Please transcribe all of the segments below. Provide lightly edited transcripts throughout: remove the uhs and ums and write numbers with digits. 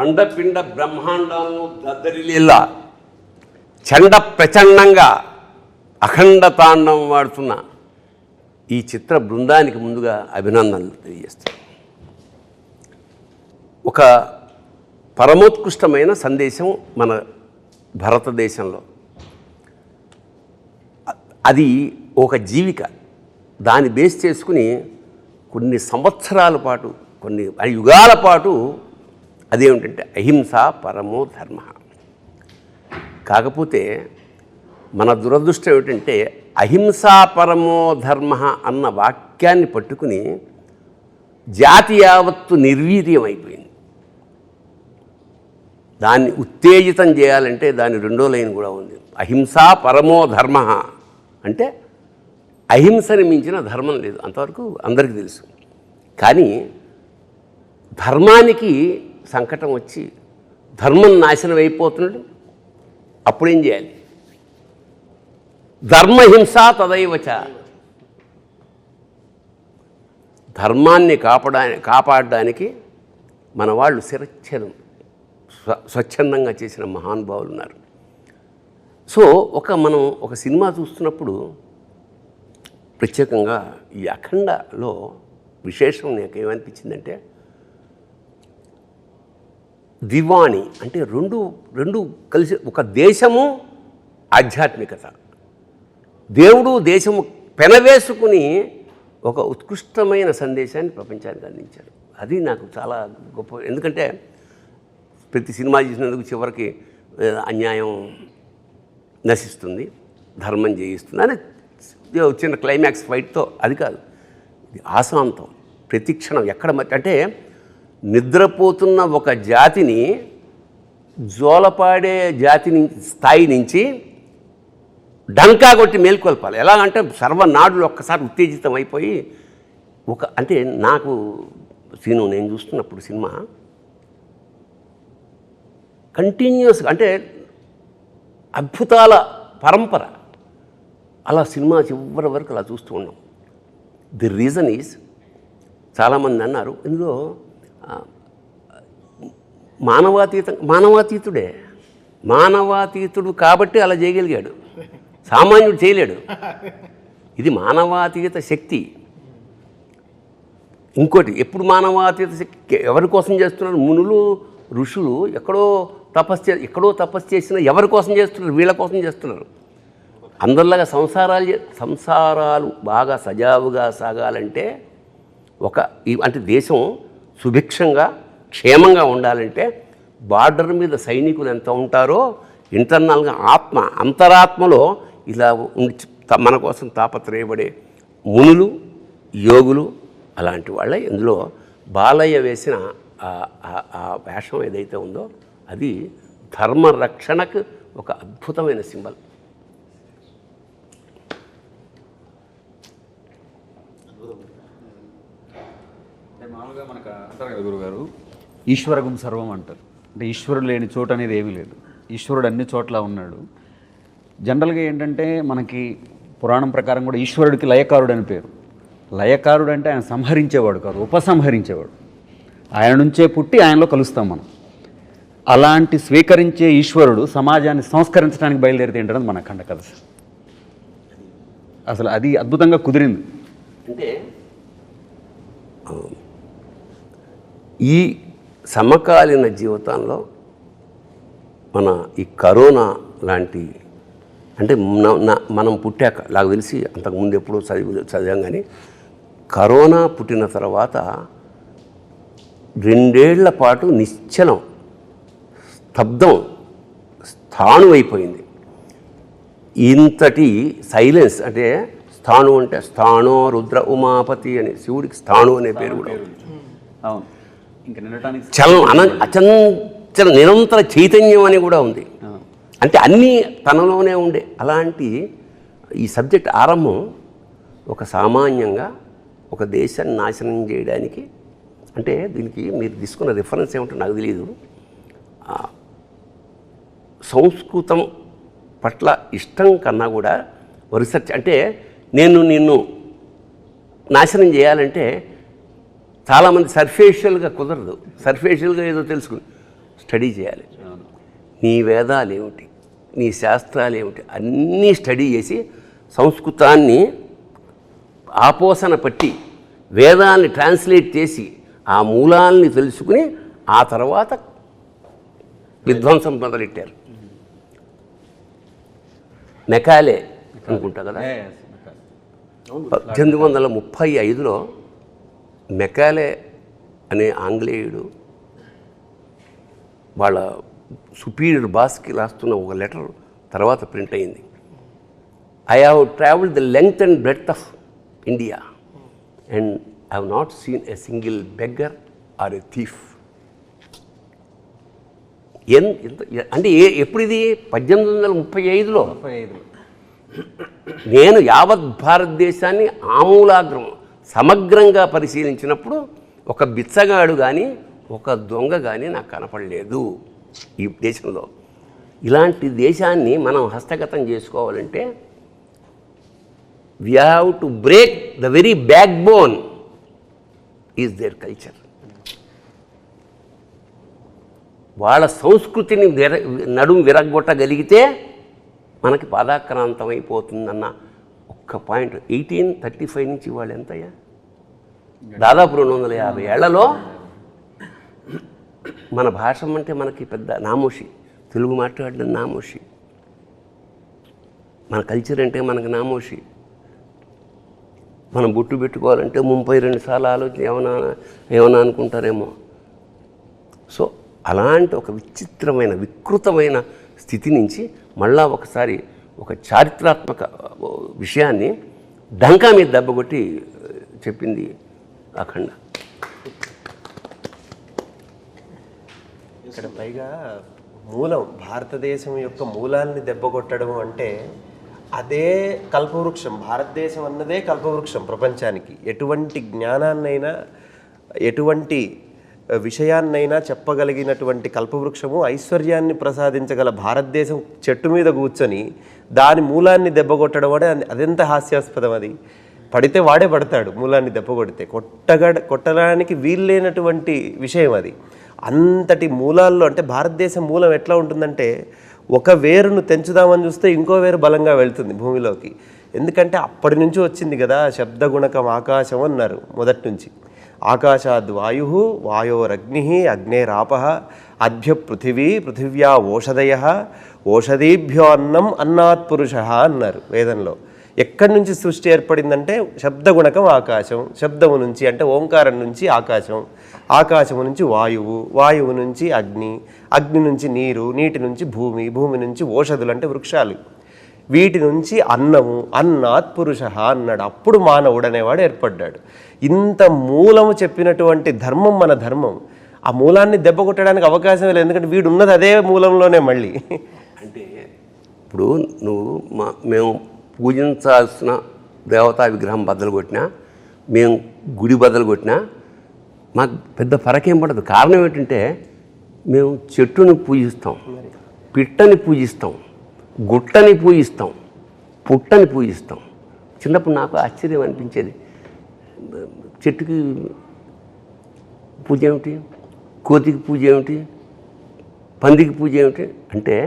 అండపిండ బ్రహ్మాండాలను దద్దరిల్లేలా చండ ప్రచండంగా అఖండ తాండవం వాడుతున్న ఈ చిత్ర బృందానికి ముందుగా అభినందనలు తెలియజేస్తాను. ఒక పరమోత్కృష్టమైన సందేశం మన భారతదేశంలో, అది ఒక జీవిక. దాన్ని బేస్ చేసుకుని కొన్ని సంవత్సరాల పాటు, కొన్ని యుగాల పాటు అదేమిటంటే అహింస పరమో ధర్మ. కాకపోతే మన దురదృష్టం ఏమిటంటే అహింసా పరమో ధర్మ అన్న వాక్యాన్ని పట్టుకుని జాతి యావత్తు నిర్వీర్యం అయిపోయింది. దాన్ని ఉత్తేజితం చేయాలంటే దాని రెండో లైన్ కూడా ఉంది. అహింసా పరమో ధర్మ అంటే అహింసని మించిన ధర్మం లేదు, అంతవరకు అందరికీ తెలుసు. కానీ ధర్మానికి సంకటం వచ్చి ధర్మం నాశనం అయిపోతున్నాడు. అప్పుడేం చేయాలి? ధర్మహింస తదైవచ. ధర్మాన్ని కాపాడడానికి మన వాళ్ళు శిరచ్ఛేదం స్వచ్ఛందంగా చేసిన మహానుభావులు ఉన్నారు. సో మనం ఒక సినిమా చూస్తున్నప్పుడు ప్రత్యేకంగా ఈ అఖండలో విశేషం నాకు ఏమనిపించిందంటే, దివాణి అంటే రెండు కలిసి, ఒక దేశము ఆధ్యాత్మికత, దేవుడు దేశము పెనవేసుకుని ఒక ఉత్కృష్టమైన సందేశాన్ని ప్రపంచానికి అందించారు. అది నాకు చాలా గొప్ప. ఎందుకంటే ప్రతి సినిమా చేసినందుకు చివరికి అన్యాయం నశిస్తుంది, ధర్మం జయిస్తుంది అని చిన్న క్లైమాక్స్ ఫైట్తో, అది కాదు, ఇది ఆశాంతం. ప్రతి క్షణం ఎక్కడ అంటే నిద్రపోతున్న ఒక జాతిని, జోలపాడే జాతి స్థాయి నుంచి డంకా కొట్టి మేల్కొల్పాలి. ఎలాగంటే సర్వనాడులు ఒక్కసారి ఉత్తేజితం అయిపోయి అంటే నాకు నేను చూస్తున్నప్పుడు సినిమా కంటిన్యూస్గా, అంటే అద్భుతాల పరంపర, అలా సినిమా చివరి వరకు అలా చూస్తూ ఉన్నాం. ది రీజన్ ఈజ్, చాలామంది అన్నారు ఇందులో మానవాతీతుడే, మానవాతీతుడు కాబట్టి అలా చేయగలిగాడు, సామాన్యుడు చేయలేడు. ఇది మానవాతీత శక్తి. ఇంకోటి, ఎప్పుడు మానవాతీత శక్తి ఎవరి కోసం చేస్తున్నారు? మునులు ఋషులు ఎక్కడో తపస్సు చేసిన ఎవరి కోసం చేస్తున్నారు? వీళ్ళ కోసం చేస్తున్నారు. అందరిలాగా సంసారాలు బాగా సజావుగా సాగాలంటే, అంటే దేశం సుభిక్షంగా క్షేమంగా ఉండాలంటే బార్డర్ మీద సైనికులు ఎంత ఉంటారో, ఇంటర్నల్గా అంతరాత్మలో ఇలా మన కోసం తాపత్రయపడే మునులు, యోగులు, అలాంటి వాళ్ళే ఇందులో బాలయ్య వేసిన ఆ వేషం ఏదైతే ఉందో అది ధర్మ రక్షణకు ఒక అద్భుతమైన సింబల్. మామూలుగా మనకు అంటారు కదా గురుగారు, ఈశ్వరగం సర్వం అంటారు. అంటే ఈశ్వరుడు లేని చోటు అనేది ఏమీ లేదు, ఈశ్వరుడు అన్ని చోట్ల ఉన్నాడు. జనరల్గా ఏంటంటే మనకి పురాణం ప్రకారం కూడా ఈశ్వరుడికి లయకారుడు అని పేరు. లయకారుడు అంటే ఆయన సంహరించేవాడు కాదు, ఉపసంహరించేవాడు. ఆయన నుంచే పుట్టి ఆయనలో కలుస్తాం మనం. అలాంటి స్వీకరించే ఈశ్వరుడు సమాజాన్ని సంస్కరించడానికి బయలుదేరితే ఏంటన్నది మన ఖండ కథ. అసలు అది అద్భుతంగా కుదిరింది. అంటే ఈ సమకాలీన జీవితంలో మన ఈ కరోనా లాంటి, అంటే మనం పుట్టాక నాకు తెలిసి అంతకుముందు ఎప్పుడో చదివాం, కానీ కరోనా పుట్టిన తర్వాత 2 ఏళ్ల పాటు నిశ్చలం, స్తబ్దం, స్థాణు అయిపోయింది. ఇంతటి సైలెన్స్, అంటే స్థాణు అంటే స్థాణో రుద్ర ఉమాపతి అని, శివుడికి స్థాణు అనే పేరు కూడా ఉంది. అవును, ఇంకా అచంచల నిరంతర చైతన్యం అని కూడా ఉంది. అంటే అన్నీ తనలోనే ఉండే అలాంటి ఈ సబ్జెక్ట్ ఆరంభం ఒక సామాన్యంగా ఒక దేశాన్ని నాశనం చేయడానికి. అంటే దీనికి మీరు తీసుకున్న రిఫరెన్స్ ఏమిటో నాకు తెలియదు. సంస్కృతం పట్ల ఇష్టం కన్నా కూడా రీసెర్చ్, అంటే నిన్ను నాశనం చేయాలంటే చాలామంది సర్ఫేషియల్గా కుదరదు, సర్ఫేషియల్గా ఏదో తెలుసుకుని స్టడీ చేయాలి. నీ వేదాలు ఏమిటి, నీ శాస్త్రాలు ఏమిటి అన్నీ స్టడీ చేసి సంస్కృతాన్ని ఆపోసన పట్టి వేదాన్ని ట్రాన్స్లేట్ చేసి ఆ మూలాల్ని తెలుసుకుని ఆ తర్వాత విధ్వంసం మొదలెట్టారు. మెకాలే అనుకుంటా కదా, 1835లో మెకాలే అనే ఆంగ్లేయుడు వాళ్ళ సుపీరియర్ బాస్కి రాస్తున్న ఒక లెటర్ తర్వాత ప్రింట్ అయింది. I have travelled the length and breadth of India and I have not seen a single beggar or a thief. అంటే ఎప్పుడు ఇది 1835లో నేను యావత్ భారతదేశాన్ని ఆమూలాగ్రం సమగ్రంగా పరిశీలించినప్పుడు ఒక బిచ్చగాడు కానీ ఒక దొంగ కానీ నాకు కనపడలేదు ఈ దేశంలో. ఇలాంటి దేశాన్ని మనం హస్తగతం చేసుకోవాలంటే we have to break the very back bone is their culture. వాళ్ళ సంస్కృతిని నడుము విరగొట్టగలిగితే మనకి పాదాక్రాంతం అయిపోతుందన్న ఒక్క పాయింట్. 1835 నుంచి వాళ్ళు ఎంతయ్యా, దాదాపు 250 ఏళ్లలో మన భాష అంటే మనకి పెద్ద నామోషి, తెలుగు మాట్లాడడం నామోషి, మన కల్చర్ అంటే మనకి నామోషి. మనం బొట్టు పెట్టుకోవాలంటే 32 సార్లు ఆలోచన ఏమన్నా అనుకుంటారేమో. సో అలాంటి ఒక విచిత్రమైన వికృతమైన స్థితి నుంచి మళ్ళా ఒకసారి ఒక చారిత్రాత్మక విషయాన్ని డంకా మీద దెబ్బకొట్టి చెప్పింది అఖండ. ఇక్కడ పైగా మూలం, భారతదేశం యొక్క మూలాల్ని దెబ్బకొట్టడం అంటే అదే కల్పవృక్షం. భారతదేశం అన్నదే కల్పవృక్షం ప్రపంచానికి. ఎటువంటి జ్ఞానాన్నైనా ఎటువంటి విషయాన్నైనా చెప్పగలిగినటువంటి కల్పవృక్షము, ఐశ్వర్యాన్ని ప్రసాదించగల భారతదేశం చెట్టు మీద కూర్చొని దాని మూలాన్ని దెబ్బకొట్టడం అంటే అదెంత హాస్యాస్పదం. అది పడితే వాడే పడతాడు, మూలాన్ని దెబ్బకొడితే కొట్టడానికి వీల్లేనటువంటి విషయం అది. అంతటి మూలాల్లో అంటే భారతదేశం మూలం ఎట్లా ఉంటుందంటే ఒక వేరును తెంచుదామని చూస్తే ఇంకో వేరు బలంగా వెళ్తుంది భూమిలోకి. ఎందుకంటే అప్పటి నుంచి వచ్చింది కదా శబ్దగుణకం ఆకాశం అన్నారు మొదటి నుంచి. ఆకాశాద్ వాయు, వాయోరగ్ని, అగ్నేరాప, అద్భ్య పృథివీ, పృథివ్యా ఓషధయ, ఓషధీభ్యో అన్నం, అన్నాత్ పురుష అన్నారు వేదంలో. ఎక్కడి నుంచి సృష్టి ఏర్పడిందంటే శబ్దగుణకం ఆకాశం, శబ్దము నుంచి అంటే ఓంకారం నుంచి ఆకాశం, ఆకాశము నుంచి వాయువు, వాయువు నుంచి అగ్ని, అగ్ని నుంచి నీరు, నీటి నుంచి భూమి, భూమి నుంచి ఓషధులు అంటే వృక్షాలు, వీటి నుంచి అన్నము, అన్నాత్ పురుష అన్నాడు. అప్పుడు మానవుడు అనేవాడు ఏర్పడ్డాడు. ఇంత మూలము చెప్పినటువంటి ధర్మం మన ధర్మం. ఆ మూలాన్ని దెబ్బ కొట్టడానికి అవకాశం లేదు, ఎందుకంటే వీడు ఉన్నది అదే మూలంలోనే. మళ్ళీ అంటే ఇప్పుడు నువ్వు మేము పూజించాల్సిన దేవతా విగ్రహం బద్దలు కొట్టినా, మేము గుడి బద్దలు కొట్టినా మాకు పెద్ద ఫరకేం పడదు. కారణం ఏంటంటే మేము చెట్టుని పూజిస్తాం, పిట్టని పూజిస్తాం, గుట్టని పూజిస్తాం, పుట్టని పూజిస్తాం. చిన్నప్పుడు నాకు ఆశ్చర్యం అనిపించేది, చెట్టుకి పూజ ఏమిటి, కోతికి పూజ ఏమిటి, పందికి పూజ ఏమిటి అంటే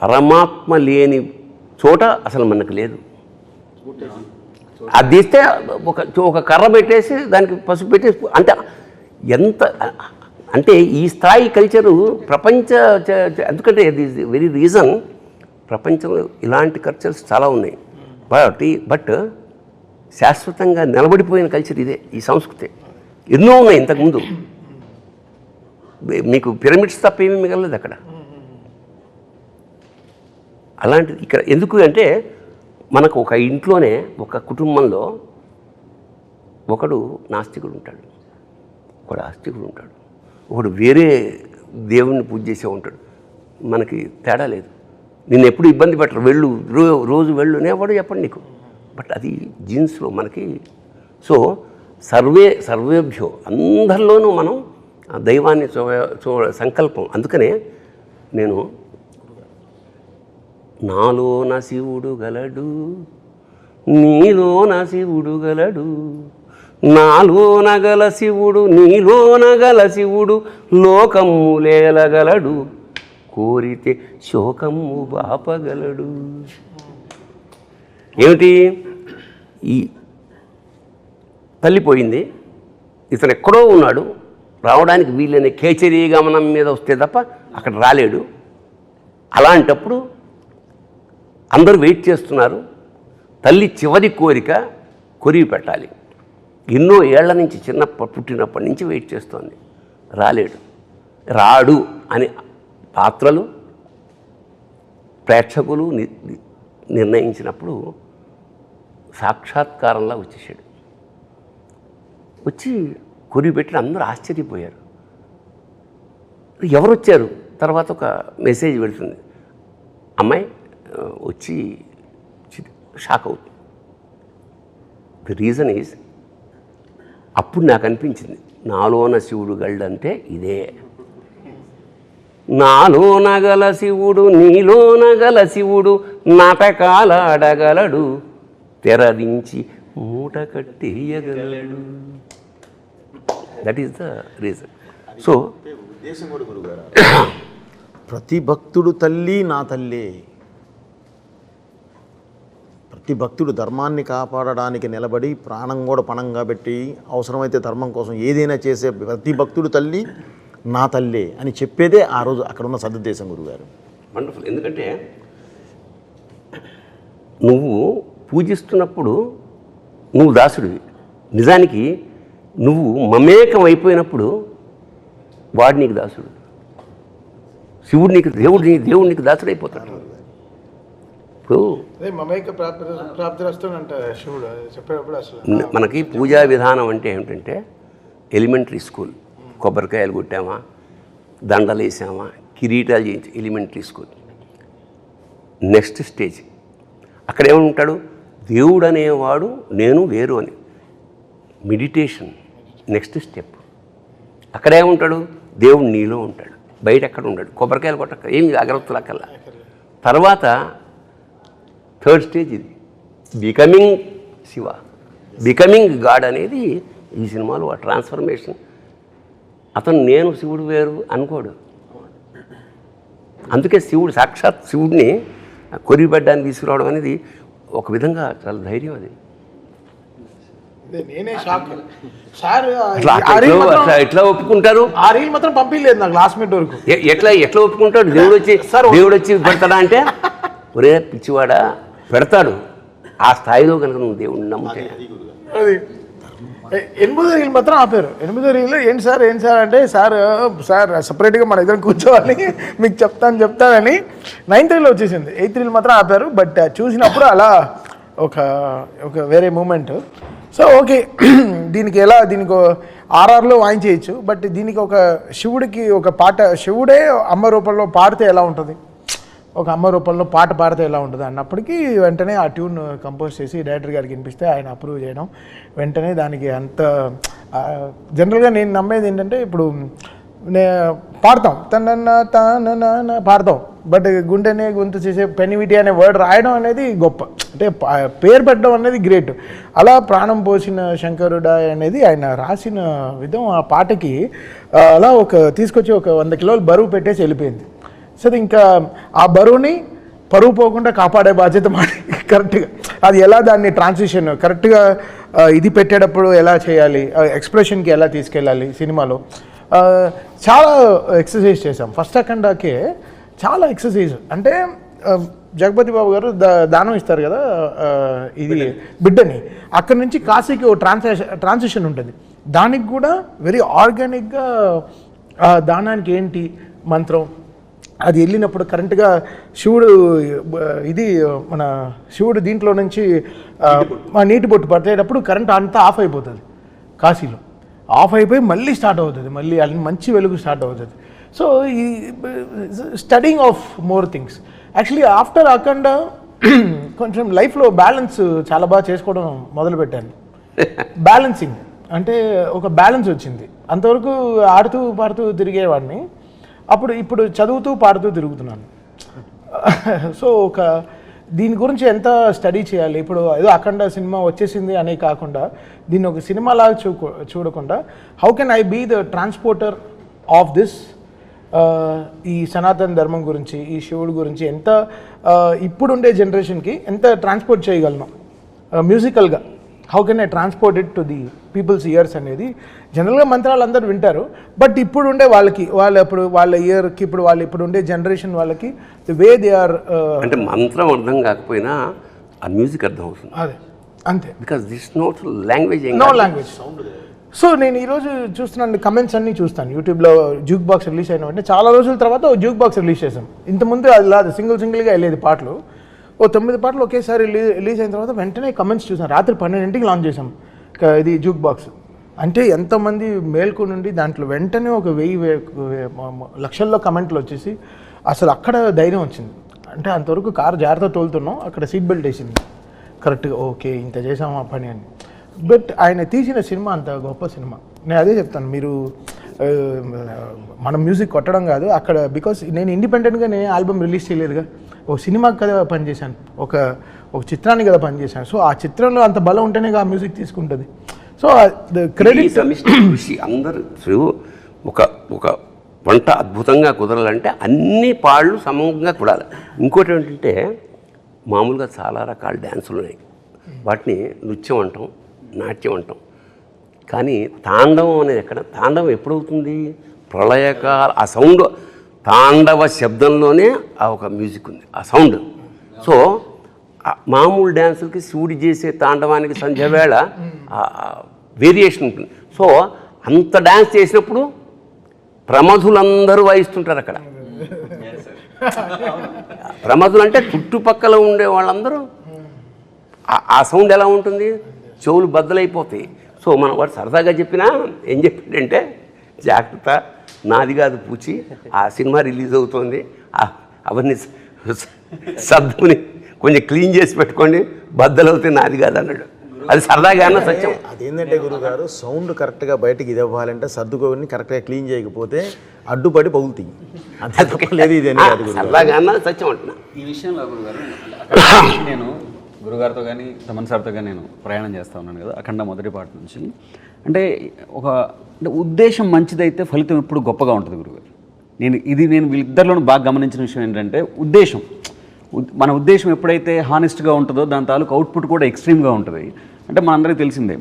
పరమాత్మ లేని చోట అసలు మనకు లేదు. అది తీస్తే ఒక కర్ర పెట్టేసి దానికి పసుపు పెట్టేసి అంటే ఎంత అంటే ఈ స్థాయి కల్చరు ప్రపంచ ఎందుకంటే ఇది వెరీ రీజన్ ప్రపంచంలో ఇలాంటి కల్చర్స్ చాలా ఉన్నాయి. బట్ శాశ్వతంగా నిలబడిపోయిన కల్చర్ ఇదే, ఈ సంస్కృతి. ఎన్నో ఉన్నాయి ఇంతకుముందు, మీకు పిరమిడ్స్ తప్ప ఏమీ మిగలలేదు అక్కడ. అలాంటిది ఇక్కడ ఎందుకు అంటే మనకు ఒక ఇంట్లోనే ఒక కుటుంబంలో ఒకడు నాస్తికుడు ఉంటాడు, ఒకడు ఆస్తికుడు ఉంటాడు, ఒకడు వేరే దేవుణ్ణి పూజ చేసే ఉంటాడు. మనకి తేడా లేదు. నిన్ను ఎప్పుడు ఇబ్బంది పెట్టరు, వెళ్ళు రోజు వెళ్ళు అనేవాడు చెప్పండి నీకు. బట్ అది జీన్స్లో మనకి. సో సర్వేభ్యో అందరిలోనూ మనం దైవాన్ని సంకల్పం. అందుకనే నేను నాలోన శివుడు గలడు, నీలోన శివుడు గలడు, నాలోన గల శివుడు నీలోన గల శివుడు లోకమ్ములేలగలడు కోరితే శోకమ్ము బాపగలడు. ఏమిటి? ఈ తల్లిపోయింది, ఇతను ఎక్కడో ఉన్నాడు, రావడానికి వీళ్ళని కేచరీ గమనం మీద వస్తే తప్ప అక్కడ రాలేడు. అలాంటప్పుడు అందరూ వెయిట్ చేస్తున్నారు. తల్లి చివరి కోరిక కొరివి పెట్టాలి. ఎన్నో ఏళ్ల నుంచి పుట్టినప్పటి నుంచి వెయిట్ చేస్తోంది, రాలేడు. రాడు అని పాత్రలు ప్రేక్షకులు నిర్ణయించినప్పుడు సాక్షాత్కారంలా వచ్చేసాడు. వచ్చి కొరివి పెట్టి అందరూ ఆశ్చర్యపోయారు. ఎవరు వచ్చారు? తర్వాత ఒక మెసేజ్ పెడుతుంది, అమ్మాయి వచ్చి షాక్ అవుతుంది. ది రీజన్ ఈజ్, అప్పుడు నాకు అనిపించింది నాలోన శివుడు గళ్ళంటే ఇదే. నాలోన గల శివుడు నీలోన గల శివుడు నాటకాలాడగలడు తెరదించి మూట కట్టేయగలడు. That is the reason. So ప్రతి భక్తుడు తల్లి నా తల్లే. ప్రతి భక్తుడు ధర్మాన్ని కాపాడడానికి నిలబడి ప్రాణం కూడా పణంగా పెట్టి అవసరమైతే ధర్మం కోసం ఏదైనా చేసే ప్రతి భక్తుడు తల్లి నా తల్లే అని చెప్పేదే ఆ రోజు అక్కడ ఉన్న సద్దేశం గురుగారు. వండర్ఫుల్. ఎందుకంటే నువ్వు పూజిస్తున్నప్పుడు నువ్వు దాసుడివి. నిజానికి నువ్వు మమేకం అయిపోయినప్పుడు వాడు నీకు దాసుడు. శివుడు నీకు దేవుడు నీకు దాసుడు అయిపోతాడు. ఇప్పుడు మనకి పూజా విధానం అంటే ఏమిటంటే ఎలిమెంటరీ స్కూల్, కొబ్బరికాయలు కొట్టామా, దండలు వేసామా, కిరీటాలు చేయించి ఎలిమెంటరీ స్కూల్. నెక్స్ట్ స్టేజ్ అక్కడ ఏమంటాడు? దేవుడు అనేవాడు నేను వేరు అని. Meditation next step. అక్కడేముంటాడు? దేవుడు నీలో ఉంటాడు, బయట ఎక్కడ ఉంటాడు. కొబ్బరికాయలు కొట్టక ఏమి అగరత్తులు అక్కల్లా. తర్వాత థర్డ్ స్టేజ్ ఇది, బికమింగ్ శివ, బికమింగ్ గాడ్ అనేది ఈ సినిమాలో ఆ ట్రాన్స్ఫర్మేషన్. అతను నేను శివుడు వేరు అనుకోడు. అందుకే శివుడు సాక్షాత్ శివుడిని కొరిబడ్డానికి తీసుకురావడం అనేది ఒక విధంగా చాలా ధైర్యం. అది నేనే షాక్ సార్. ఎట్లా ఒప్పుకుంటారు? ఆ రీల్ మాత్రం పంపించలేదు నాకు లాస్ట్ మినిట్ వరకు. ఎట్లా ఒప్పుకుంటాడు? దేవుడు వచ్చి పెడతాడా అంటే, ఒరే పిచ్చివాడా పెడతాడు. ఆ స్థాయిలో కనుక నువ్వు దేవుడిని నమ్మితే. అది 8వ రీల్ మాత్రం ఆపారు. 8వ రీల్ ఏంటి సార్ అంటే సార్ సపరేట్గా మన ఇద్దరు కూర్చోవాలి మీకు చెప్తానని 9th రీల్ వచ్చేసింది. 8th రీల్ మాత్రం ఆపారు. బట్ చూసినప్పుడు అలా ఒక వేరే మూమెంట్. సో ఓకే, దీనికి ఆర్ఆర్లో వాయించేయచ్చు. బట్ దీనికి ఒక శివుడికి ఒక పాట, శివుడే అమ్మ రూపంలో పాడితే ఎలా ఉంటుంది, ఒక అమ్మ రూపంలో పాట పాడితే ఎలా ఉంటుంది అన్నప్పటికీ వెంటనే ఆ ట్యూన్ కంపోజ్ చేసి డైరెక్టర్ గారికి వినిపిస్తే ఆయన అప్రూవ్ చేయడం, వెంటనే దానికి అంత జనరల్గా నేను నమ్మేది ఏంటంటే, ఇప్పుడు పాడతాం తన పాడతాం, బట్ గుండెనే గొంతు చేసే పెనివిటి అనే వర్డ్ రాయడం అనేది గొప్ప, అంటే పేరు పెట్టడం అనేది గ్రేట్. అలా ప్రాణం పోసిన శంకరుడా అనేది ఆయన రాసిన విధం ఆ పాటకి అలా తీసుకొచ్చి ఒక 100 కిలోలు బరువు పెట్టేసి వెళ్ళిపోయింది. సరే, ఇంకా ఆ బరువుని పరువు పోకుండా కాపాడే బాధ్యత మాది. కరెక్ట్గా అది ఎలా దాన్ని ట్రాన్సిషన్ కరెక్ట్గా ఇది పెట్టేటప్పుడు ఎలా చేయాలి, ఎక్స్ప్రెషన్కి ఎలా తీసుకెళ్ళాలి సినిమాలో చాలా ఎక్సర్సైజ్ చేసాం. ఫస్ట్ అఖండాకే చాలా ఎక్సర్సైజ్. అంటే జగపతి బాబు గారు దానం ఇస్తారు కదా ఇది బిడ్డని, అక్కడి నుంచి కాశీకి ఓ ట్రాన్సిషన్ ఉంటుంది. దానికి కూడా వెరీ ఆర్గానిక్గా దానానికి ఏంటి మంత్రం అది వెళ్ళినప్పుడు కరెంట్గా శివుడు మన శివుడు దీంట్లో నుంచి నీటి బొట్టు పట్టేటప్పుడు కరెంట్ అంతా ఆఫ్ అయిపోతుంది. కాశీలో ఆఫ్ అయిపోయి మళ్ళీ స్టార్ట్ అవుతుంది, మళ్ళీ మంచి వెలుగు స్టార్ట్ అవుతుంది. సో ఈ studying of more things. Actually after Akhanda కొంచెం లైఫ్లో బ్యాలెన్స్ చాలా బాగా చేసుకోవడం మొదలుపెట్టాను. బ్యాలెన్సింగ్ అంటే ఒక బ్యాలెన్స్ వచ్చింది. అంతవరకు ఆడుతూ పాడుతూ తిరిగేవాడిని, ఇప్పుడు చదువుతూ పాడుతూ తిరుగుతున్నాను. సో దీని గురించి ఎంత స్టడీ చేయాలి. ఇప్పుడు ఏదో అఖండ సినిమా వచ్చేసింది అనే కాకుండా దీన్ని ఒక సినిమా లాగా చూడకుండా how can I be the transporter of this, ఈ సనాతన ధర్మం గురించి, ఈ శివుడు గురించి ఎంత ఇప్పుడుండే జనరేషన్కి ఎంత ట్రాన్స్పోర్ట్ చేయగలను మ్యూజికల్గా. How can I transport it to the people's ears అనేది జనరల్గా మంత్రాలు అందరూ వింటారు, బట్ ఇప్పుడు ఉండే వాళ్ళకి వాళ్ళ ఇయర్కి ఇప్పుడు ఉండే జనరేషన్ వాళ్ళకి ది వే దే ఆర్, అంటే మంత్రం అర్థం కాకపోయినా ఆ మ్యూజిక్ అర్థం అవుతుంది. అదే అంతే, because this not language, no language. So నేను ఈరోజు చూస్తున్నాను కమెంట్స్ అన్నీ చూస్తాను యూట్యూబ్లో. జూక్ బాక్స్ రిలీజ్ అయిన వెంటనే చాలా రోజుల తర్వాత జూక్ బాక్స్ రిలీజ్ చేసాం. ఇంతకుముందు అది లేదు, సింగిల్గా వెళ్ళేది పాటలు. 9 పాటలు ఒకేసారి రిలీజ్ అయిన తర్వాత వెంటనే కమెంట్స్ చూసాం. రాత్రి 12ంటికి లాంచ్ చేసాం ఇది జూక్ బాక్స్. అంటే ఎంతమంది మేల్కు నుండి దాంట్లో వెంటనే ఒక 1000 లక్షల్లో కమెంట్లు వచ్చేసి అసలు అక్కడ ధైర్యం వచ్చింది. అంటే అంతవరకు కారు జాగ్రత్త తోలుతున్నాం, అక్కడ సీట్ బెల్ట్ వేసింది కరెక్ట్గా, ఓకే ఇంత చేసాము ఆ పని అని. బట్ ఆయన తీసిన సినిమా అంత గొప్ప సినిమా. నేను అదే చెప్తాను, మీరు మనం మ్యూజిక్ కొట్టడం కాదు అక్కడ, బికాస్ నేను ఇండిపెండెంట్గా నేను ఆల్బమ్ రిలీజ్ చేయలేదుగా, ఒక సినిమాకి కదా పనిచేశాను, ఒక చిత్రానికి కదా పనిచేశాను. సో ఆ చిత్రంలో అంత బలం ఉంటేనే ఆ మ్యూజిక్ తీసుకుంటుంది. సో క్రెడిట్ కృషి అందరూ ఒక వంట అద్భుతంగా కుదరాలంటే అన్ని పాళ్ళు సమంగా కుడాలి. ఇంకోటి ఏంటంటే మామూలుగా చాలా రకాల డ్యాన్సులు ఉన్నాయి, వాటిని నృత్యం అంటాం, నాట్యం అంటాం. కానీ తాండవం అనేది ఎక్కడ? తాండవం ఎప్పుడవుతుంది? ప్రళయకాల ఆ సౌండ్, తాండవ శబ్దంలోనే ఆ ఒక మ్యూజిక్ ఉంది, ఆ సౌండ్. సో మామూలు డ్యాన్సులకి శివుడి చేసే తాండవానికి సంధ్యవేళ వేరియేషన్ ఉంటుంది. సో అంత డ్యాన్స్ చేసినప్పుడు ప్రమధులందరూ వాయిస్తుంటారు అక్కడ. ప్రమధులు అంటే చుట్టుపక్కల ఉండే వాళ్ళందరూ. ఆ సౌండ్ ఎలా ఉంటుంది? చెవులు బద్దలైపోతాయి. సో మనం వాడు సరదాగా చెప్పినా ఏం చెప్పాడంటే, జాగ్రత్త నాది కాదు పూచి, ఆ సినిమా రిలీజ్ అవుతుంది, అవన్నీ శబ్దుని కొంచెం క్లీన్ చేసి పెట్టుకోండి, బద్దలవుతాయి, నాది కాదు అన్నాడు. అది సరదాగా అన్న సత్యం. అదేంటంటే గురుగారు, సౌండ్ కరెక్ట్గా బయటకి ఇది అవ్వాలంటే సర్దుకోని కరెక్ట్గా క్లీన్ చేయకపోతే అడ్డుపడి పగులుతాయి. అంతే లేదు, ఇది సరదాగా అన్న సత్యం అంటున్నా. ఈ విషయంలో గురుగారు నేను గురుగారితో కానీ తమన్ సార్తో కానీ నేను ప్రయాణం చేస్తూ ఉన్నాను కదా అఖండ మొదటి పాట నుంచి. అంటే అంటే ఉద్దేశం మంచిదైతే ఫలితం ఎప్పుడు గొప్పగా ఉంటుంది గురుగారు. నేను వీళ్ళిద్దరిలోనూ బాగా గమనించిన విషయం ఏంటంటే ఉద్దేశం. మన ఉద్దేశం ఎప్పుడైతే హానెస్ట్గా ఉంటుందో దాని తాలూకు అవుట్పుట్ కూడా ఎక్స్ట్రీమ్గా ఉంటుంది. అంటే మనందరికీ తెలిసిందే,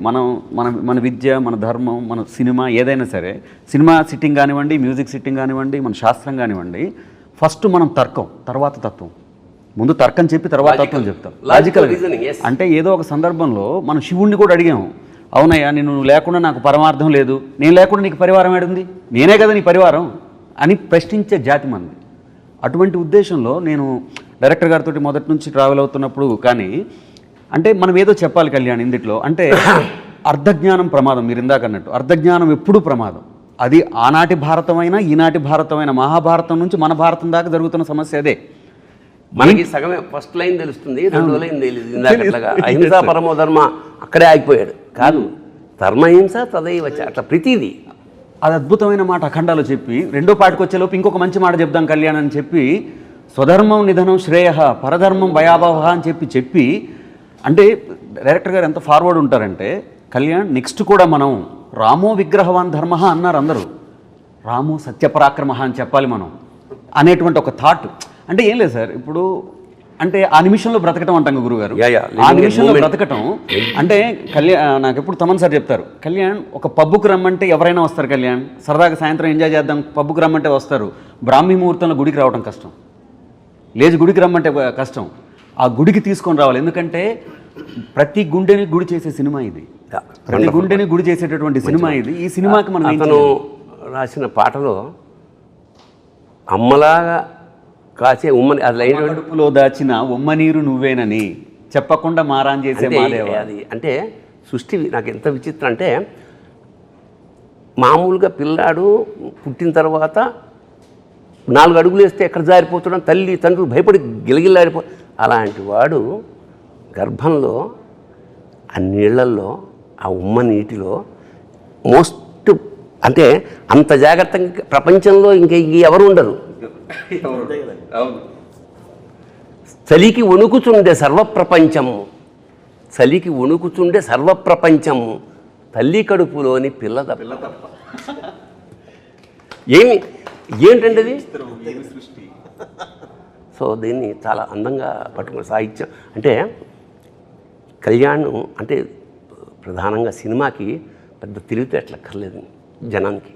మన విద్య, మన ధర్మం, మన సినిమా ఏదైనా సరే, సినిమా సిట్టింగ్ కానివ్వండి, మ్యూజిక్ సిట్టింగ్ కానివ్వండి, మన శాస్త్రం కానివ్వండి, ఫస్ట్ మనం తర్కం, తర్వాత తత్వం. ముందు తర్కం చెప్పి తర్వాత తత్వం చెప్తాం, లాజికల్. అంటే ఏదో ఒక సందర్భంలో మనం శివుణ్ణి కూడా అడిగాము, అవునయ్యా నువ్వు లేకుండా నాకు పరమార్థం లేదు, నేను లేకుండా నీకు పరివారం ఏడుంది, నేనే కదా నీ పరివారం అని ప్రశ్నించే జాతి మంది. అటువంటి ఉద్దేశంలో నేను డైరెక్టర్ గారితో మొదటి నుంచి ట్రావెల్ అవుతున్నప్పుడు కానీ అంటే మనం ఏదో చెప్పాలి కళ్యాణ్ ఇందులో. అంటే అర్ధజ్ఞానం ప్రమాదం, మీరు ఇందాక అన్నట్టు అర్ధజ్ఞానం ఎప్పుడూ ప్రమాదం. అది ఆనాటి భారతమైనా ఈనాటి భారతమైన, మహాభారతం నుంచి మన భారతం దాకా జరుగుతున్న సమస్య అదే. మనకి సగమే ఫస్ట్ లైన్ తెలుస్తుంది, రెండో లైన్ తెలియదు. ఇందాకట్లాగా అహింసా పరమో ధర్మ అక్కడే ఆగిపోయాడు. కాదు, ధర్మహింస తదైవ చ, అట్లా ప్రతిదీ. అది అద్భుతమైన మాట అఖండాలో చెప్పి రెండో పాటకు వచ్చేలోపు ఇంకొక మంచి మాట చెప్దాం కళ్యాణ్ అని చెప్పి, స్వధర్మం నిధనం శ్రేయ పరధర్మం భయాభవ అని చెప్పి అంటే డైరెక్టర్ గారు ఎంత ఫార్వర్డ్ ఉంటారంటే, కళ్యాణ్ నెక్స్ట్ కూడా మనం రామో విగ్రహవాన్ ధర్మ అన్నారు అందరూ, రామో సత్యపరాక్రమ అని చెప్పాలి మనం అనేటువంటి ఒక థాట్. అంటే ఏం లేదు సార్, ఇప్పుడు అంటే ఆ నిమిషంలో బ్రతకటం అంటాం గురుగారు. ఆ నిమిషంలో బ్రతకటం అంటే నాకు ఎప్పుడు తమన్ సార్ చెప్తారు, కళ్యాణ్ ఒక పబ్బుకు రమ్మంటే ఎవరైనా వస్తారు కళ్యాణ్, సరదాగా సాయంత్రం ఎంజాయ్ చేద్దాం పబ్బుకు రమ్మంటే వస్తారు. బ్రాహ్మీ ముహూర్తంలో గుడికి రావడం కష్టం, లేచి గుడికి రమ్మంటే కష్టం. ఆ గుడికి తీసుకొని రావాలి, ఎందుకంటే ప్రతి గుండెని గుడి చేసే సినిమా ఇది, ప్రతి గుండెని గుడి చేసేటటువంటి సినిమా ఇది. ఈ సినిమాకి మనం అతను రాసిన పాటలో అమ్మలాగా కాసే ఉమ్మని, అది కడుపులో దాచిన ఉమ్మ నీరు నువ్వేనని చెప్పకుండా మారాన్ చేసే మాదేవా. అది అంటే సృష్టి నాకు ఎంత విచిత్రం అంటే, మామూలుగా పిల్లాడు పుట్టిన తర్వాత 4 అడుగులు వేస్తే ఎక్కడ జారిపోతున్నాం, తల్లి తండ్రులు భయపడి గిలగిల్లాడిపో, అలాంటి వాడు గర్భంలో ఆ నీళ్లల్లో ఆ ఉమ్మ నీటిలో మోస్ట్ అంటే అంత జాగ్రత్తగా ప్రపంచంలో ఇంకా ఎవరు ఉండరు. చలికి వణుకుచుండే సర్వప్రపంచము, చలికి వణుకుచుండే సర్వప్రపంచము, తల్లి కడుపులోని పిల్ల తప్ప. ఏంటండి అది? సో దీన్ని చాలా అందంగా పట్టుకున్న సాహిత్యం. అంటే కళ్యాణ్ అంటే ప్రధానంగా సినిమాకి పెద్ద తెలివితేటలక్కర్లేదు జనానికి,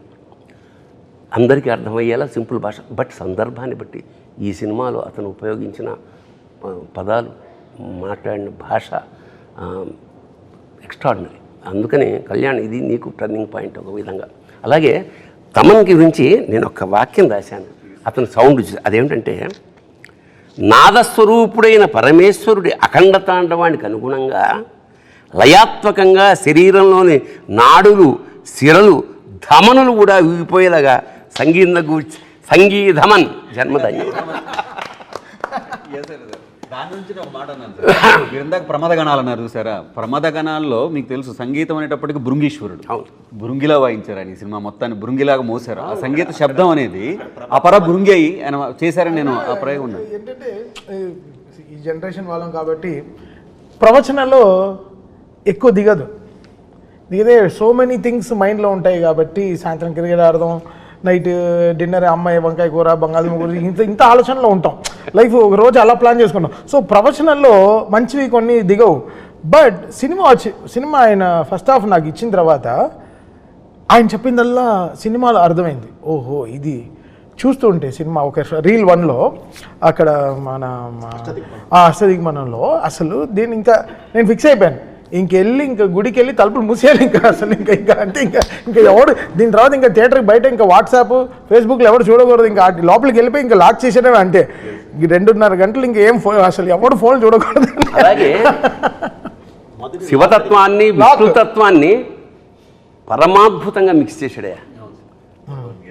అందరికీ అర్థమయ్యేలా సింపుల్ భాష. బట్ సందర్భాన్ని బట్టి ఈ సినిమాలో అతను ఉపయోగించిన పదాలు, మాట్లాడిన భాష ఎక్స్ట్రాడినరీ. అందుకని కళ్యాణ్ ఇది నీకు టర్నింగ్ పాయింట్ ఒక విధంగా. అలాగే తమన్ గురించి నేను ఒక వాక్యం రాశాను, అతను సౌండ్ చూసి. అదేమిటంటే, నాదస్వరూపుడైన పరమేశ్వరుడి అఖండ తాండవానికి అనుగుణంగా లయాత్మకంగా శరీరంలోని నాడులు, సిరలు, ధమనులు కూడా ఊగిపోయేలాగా సంగీధమన్ జన్మధన్యం. దాని నుంచి ఒక మాట అన్నారు సార్. మీరు ఇందాక ప్రమాదగణాలు అన్నారు చూసారా? ప్రమాదగణాల్లో మీకు తెలుసు సంగీతం అనేటప్పటికి భృంగీశ్వరుడు. అవును, భృంగిలా వాయించారు ఆయన. ఈ సినిమా మొత్తాన్ని భృంగిలాగా మోసారు. ఆ సంగీత శబ్దం అనేది అపర భృంగి అయి ఆయన చేశారని నేను ఆ ప్రయోగం ఉన్నాను. ఏంటంటే ఈ జనరేషన్ వాళ్ళం కాబట్టి ప్రవచనాల్లో ఎక్కువ దిగదే సో మెనీ థింగ్స్ మైండ్లో ఉంటాయి కాబట్టి సాయంత్రం క్రికెట్ ఆడదాం, నైట్ డిన్నర్ అమ్మాయి వంకాయ కూర, బంగాళదుంప కూర, ఇంత ఆలోచనలో ఉంటాం. లైఫ్ ఒక రోజు అలా ప్లాన్ చేసుకుంటాం. సో ప్రవచనంలో మంచివి కొన్ని దిగవు. బట్ సినిమా ఆయన ఫస్ట్ హాఫ్ నాకు ఇచ్చిన తర్వాత ఆయన చెప్పిందల్లా సినిమాలో అర్థమైంది. ఓహో, ఇది చూస్తూ ఉంటే సినిమా ఒక రీల్ 1లో అక్కడ మన అష్టదిగ్మనంలో అసలు దీన్ని ఇంకా నేను ఫిక్స్ అయిపోయాను. ఇంకా గుడికి వెళ్ళి తలుపులు మూసేయాలి ఇంకా అసలు ఇంకా అంటే ఇంకా ఎవడు దీని తర్వాత ఇంకా థియేటర్కి బయట ఇంకా వాట్సాప్ ఫేస్బుక్లో ఎవరు చూడకూడదు. ఇంకా లోపలికి వెళ్ళిపోయి ఇంకా లాక్ చేసేయడమే అంతే. 2.5 గంటలు ఇంకేం అసలు ఎవడు ఫోన్ చూడకూడదు. అలాగే శివతత్వాన్ని విష్ణుతత్వాన్ని పరమాద్భుతంగా మిక్స్ చేశాడే.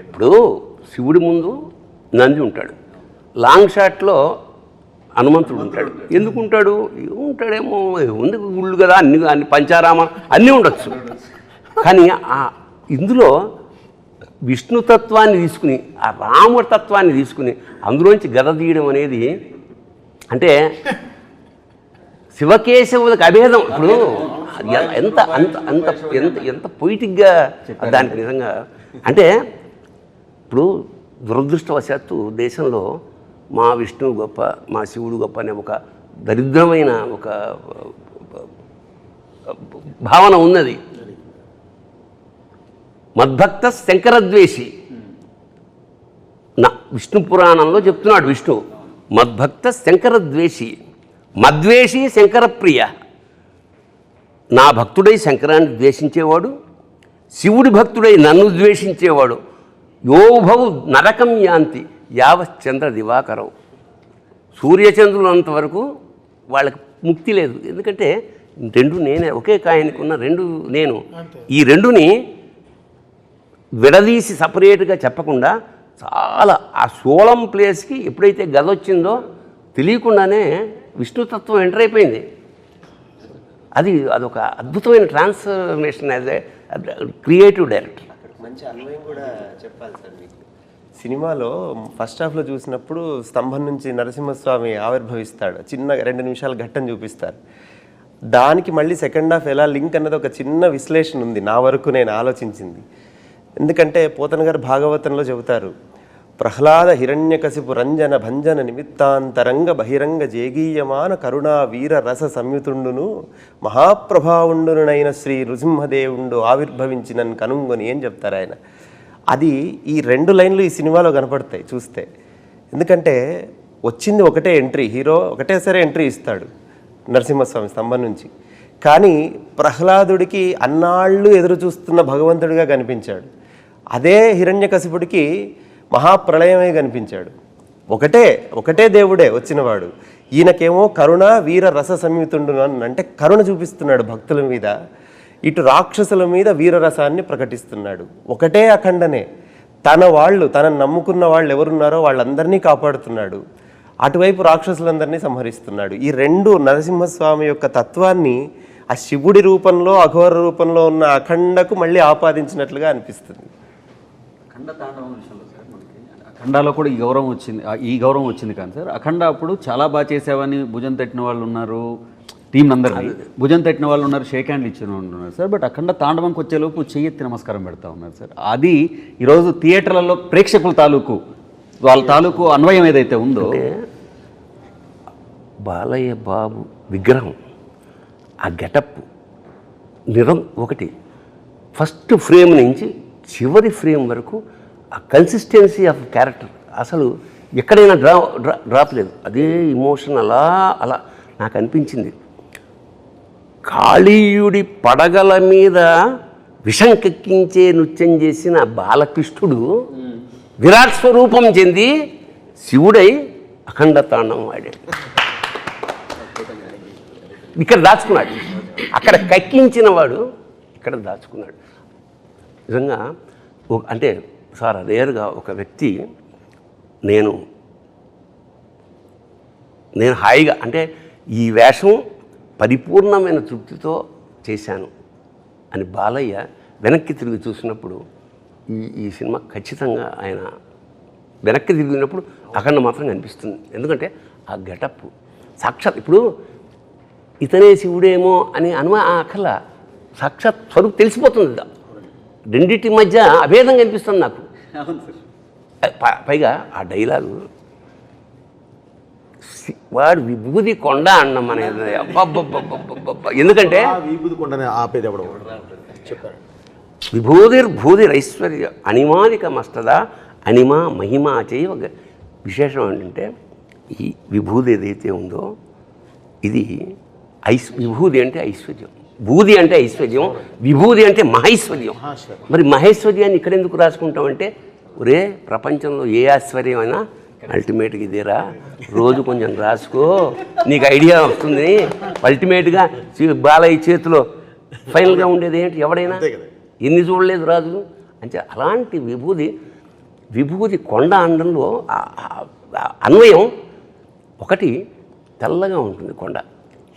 ఇప్పుడు శివుడి ముందు నంది ఉంటాడు, లాంగ్ షాట్లో హనుమంతుడు ఉంటాడు. ఎందుకు ఉంటాడేమో, ఉంది గుళ్ళు కదా, అన్ని పంచారామ అన్నీ ఉండొచ్చు. కానీ ఇందులో విష్ణుతత్వాన్ని తీసుకుని, ఆ రామతత్వాన్ని తీసుకుని అందులోంచి గద తీయడం అనేది అంటే శివకేశవులకు అభేదం. ఇప్పుడు ఎంత అంత అంత ఎంత ఎంత పొయిటిక్గా దానికి నిజంగా. అంటే ఇప్పుడు దురదృష్టవశాత్తు దేశంలో మా విష్ణువు గొప్ప, మా శివుడు గొప్ప అనే ఒక దరిద్రమైన ఒక భావన ఉన్నది. మద్భక్త శంకరద్వేషి, నా విష్ణు పురాణంలో చెప్తున్నాడు విష్ణు, మద్భక్త శంకరద్వేషి, మద్వేషి శంకరప్రియ. నా భక్తుడై శంకరాన్ని ద్వేషించేవాడు, శివుడి భక్తుడై నన్ను ద్వేషించేవాడు, యోభౌ నరకం యాంతి యావశ్చంద్ర దివాకరం. సూర్యచంద్రులంతవరకు వాళ్ళకి ముక్తి లేదు. ఎందుకంటే రెండు నేనే, ఒకే కాయనికి ఉన్న రెండు నేను. ఈ రెండుని విడదీసి సపరేట్గా చెప్పకుండా చాలా ఆ సోలం ప్లేస్కి ఎప్పుడైతే గద వచ్చిందో తెలియకుండానే విష్ణుతత్వం ఎంటర్ అయిపోయింది. అదొక అద్భుతమైన transformation as a creative director. మంచి అన్వయం కూడా చెప్పాలి సార్ మీకు. సినిమాలో ఫస్ట్ హాఫ్లో చూసినప్పుడు స్తంభం నుంచి నరసింహస్వామి ఆవిర్భవిస్తాడు, చిన్న 2 నిమిషాల ఘట్టం చూపిస్తారు. దానికి మళ్ళీ సెకండ్ హాఫ్ ఎలా లింక్ అన్నది ఒక చిన్న విశ్లేషణ ఉంది నా వరకు నేను ఆలోచించింది. ఎందుకంటే పోతన గారు భాగవతంలో చెబుతారు, ప్రహ్లాద హిరణ్యకశిపు రంజన భంజన నిమిత్తాంతరంగ బహిరంగ జేగీయమాన కరుణా వీర రస సంయుతుండును మహాప్రభావుండునైన శ్రీ నృసింహదేవుండు ఆవిర్భవించినని కనుంగొని ఏం చెప్తారు ఆయన. అది ఈ 2 లైన్లు ఈ సినిమాలో కనపడతాయి చూస్తే. ఎందుకంటే వచ్చింది ఒకటే ఎంట్రీ, హీరో ఒకటేసారి ఎంట్రీ ఇస్తాడు నరసింహస్వామి స్తంభం నుంచి. కానీ ప్రహ్లాదుడికి అన్నాళ్ళు ఎదురు చూస్తున్న భగవంతుడిగా కనిపించాడు. అదే హిరణ్యకశిపుడికి మహాప్రళయమే కనిపించాడు. ఒకటే దేవుడే వచ్చినవాడు. ఈయనకేమో కరుణ వీర రస సంయుతుండు అంటే కరుణ చూపిస్తున్నాడు భక్తుల మీద, ఇటు రాక్షసుల మీద వీరరసాన్ని ప్రకటిస్తున్నాడు. ఒకటే అఖండనే, తనను నమ్ముకున్న వాళ్ళు ఎవరున్నారో వాళ్ళందరినీ కాపాడుతున్నాడు, అటువైపు రాక్షసులందరినీ సంహరిస్తున్నాడు. ఈ 2 నరసింహస్వామి యొక్క తత్వాన్ని ఆ శివుడి రూపంలో అఘోర రూపంలో ఉన్న అఖండకు మళ్ళీ ఆపాదించినట్లుగా అనిపిస్తుంది. అఖండ తాండవం విషయంలో సార్ మనకి అఖండాలో కూడా ఈ గౌరవం వచ్చింది కానీ సార్, అఖండ అప్పుడు చాలా బాగా చేసావని భుజం తట్టిన వాళ్ళు ఉన్నారు, టీం అందరినీ భుజం తట్టిన వాళ్ళు ఉన్నారు, షేక్ హ్యాండ్లు ఇచ్చిన వాళ్ళు ఉన్నారు సార్. బట్ అఖండ తాండవంకి వచ్చేలోపు చెయ్యెత్తి నమస్కారం పెడతా ఉన్నారు సార్. అది ఈరోజు థియేటర్లలో ప్రేక్షకుల తాలూకు వాళ్ళ తాలూకు అన్వయం ఏదైతే ఉందో, బాలయ్య బాబు విగ్రహం ఆ గెటప్ ఒకటి ఫస్ట్ ఫ్రేమ్ నుంచి చివరి ఫ్రేమ్ వరకు ఆ కన్సిస్టెన్సీ ఆఫ్ క్యారెక్టర్ అసలు ఎక్కడైనా డ్రాప్ లేదు. అదే ఇమోషన్ అలా నాకు అనిపించింది. కాళీయుడి పడగల మీద విషం కెక్కించే నృత్యం చేసిన బాలకృష్ణుడు విరాట్ స్వరూపం చెంది శివుడై అఖండ తాండవం ఆడాడు. ఇక్కడ దాచుకున్నాడు, అక్కడ కక్కించిన వాడు ఇక్కడ దాచుకున్నాడు. నిజంగా అంటే సార్ రేర్గా ఒక వ్యక్తి నేను హాయిగా అంటే ఈ వేషం పరిపూర్ణమైన తృప్తితో చేశాను అని బాలయ్య వెనక్కి తిరిగి చూసినప్పుడు ఈ సినిమా ఖచ్చితంగా ఆయన వెనక్కి తిరిగినప్పుడు అఖండ మాత్రం కనిపిస్తుంది. ఎందుకంటే ఆ గెటప్ సాక్షాత్ ఇప్పుడు ఇతనే శివుడేమో అని అక్కల సాక్షాత్ స్వరూపు తెలిసిపోతుంది. రెండింటి మధ్య అభేదం కనిపిస్తుంది నాకు. పైగా ఆ డైలాగు వాడు విభూది కొండ అన్నం అనేది అబ్బబ్బబ్బబ్బబ్బ. ఎందుకంటే విభూది కొండనే ఆపేది ఎవడో చెప్పారు. విభూతిర్భూతిరైశ్వర్య అనిమానిక మస్తద అనిమా మహిమా చేయ ఒక విశేషం ఏంటంటే ఈ విభూది ఏదైతే ఉందో ఇది విభూది అంటే ఐశ్వర్యం, భూది అంటే ఐశ్వర్యం, విభూది అంటే మహైశ్వర్యం. మరి మహేశ్వర్యాన్ని ఇక్కడ ఎందుకు రాసుకుంటామంటే ఒరే ప్రపంచంలో ఏ ఐశ్వర్యమైనా అల్టిమేట్గా ఇదేరా, రోజు కొంచెం రాసుకో నీకు ఐడియా వస్తుంది. అల్టిమేట్గా బాలయ్య చేతిలో ఫైనల్గా ఉండేది ఏంటి, ఎవడైనా ఎన్ని చూడలేదు రాజులు అంటే అలాంటి విభూది కొండ అండంలో అన్వయం. ఒకటి తెల్లగా ఉంటుంది కొండ,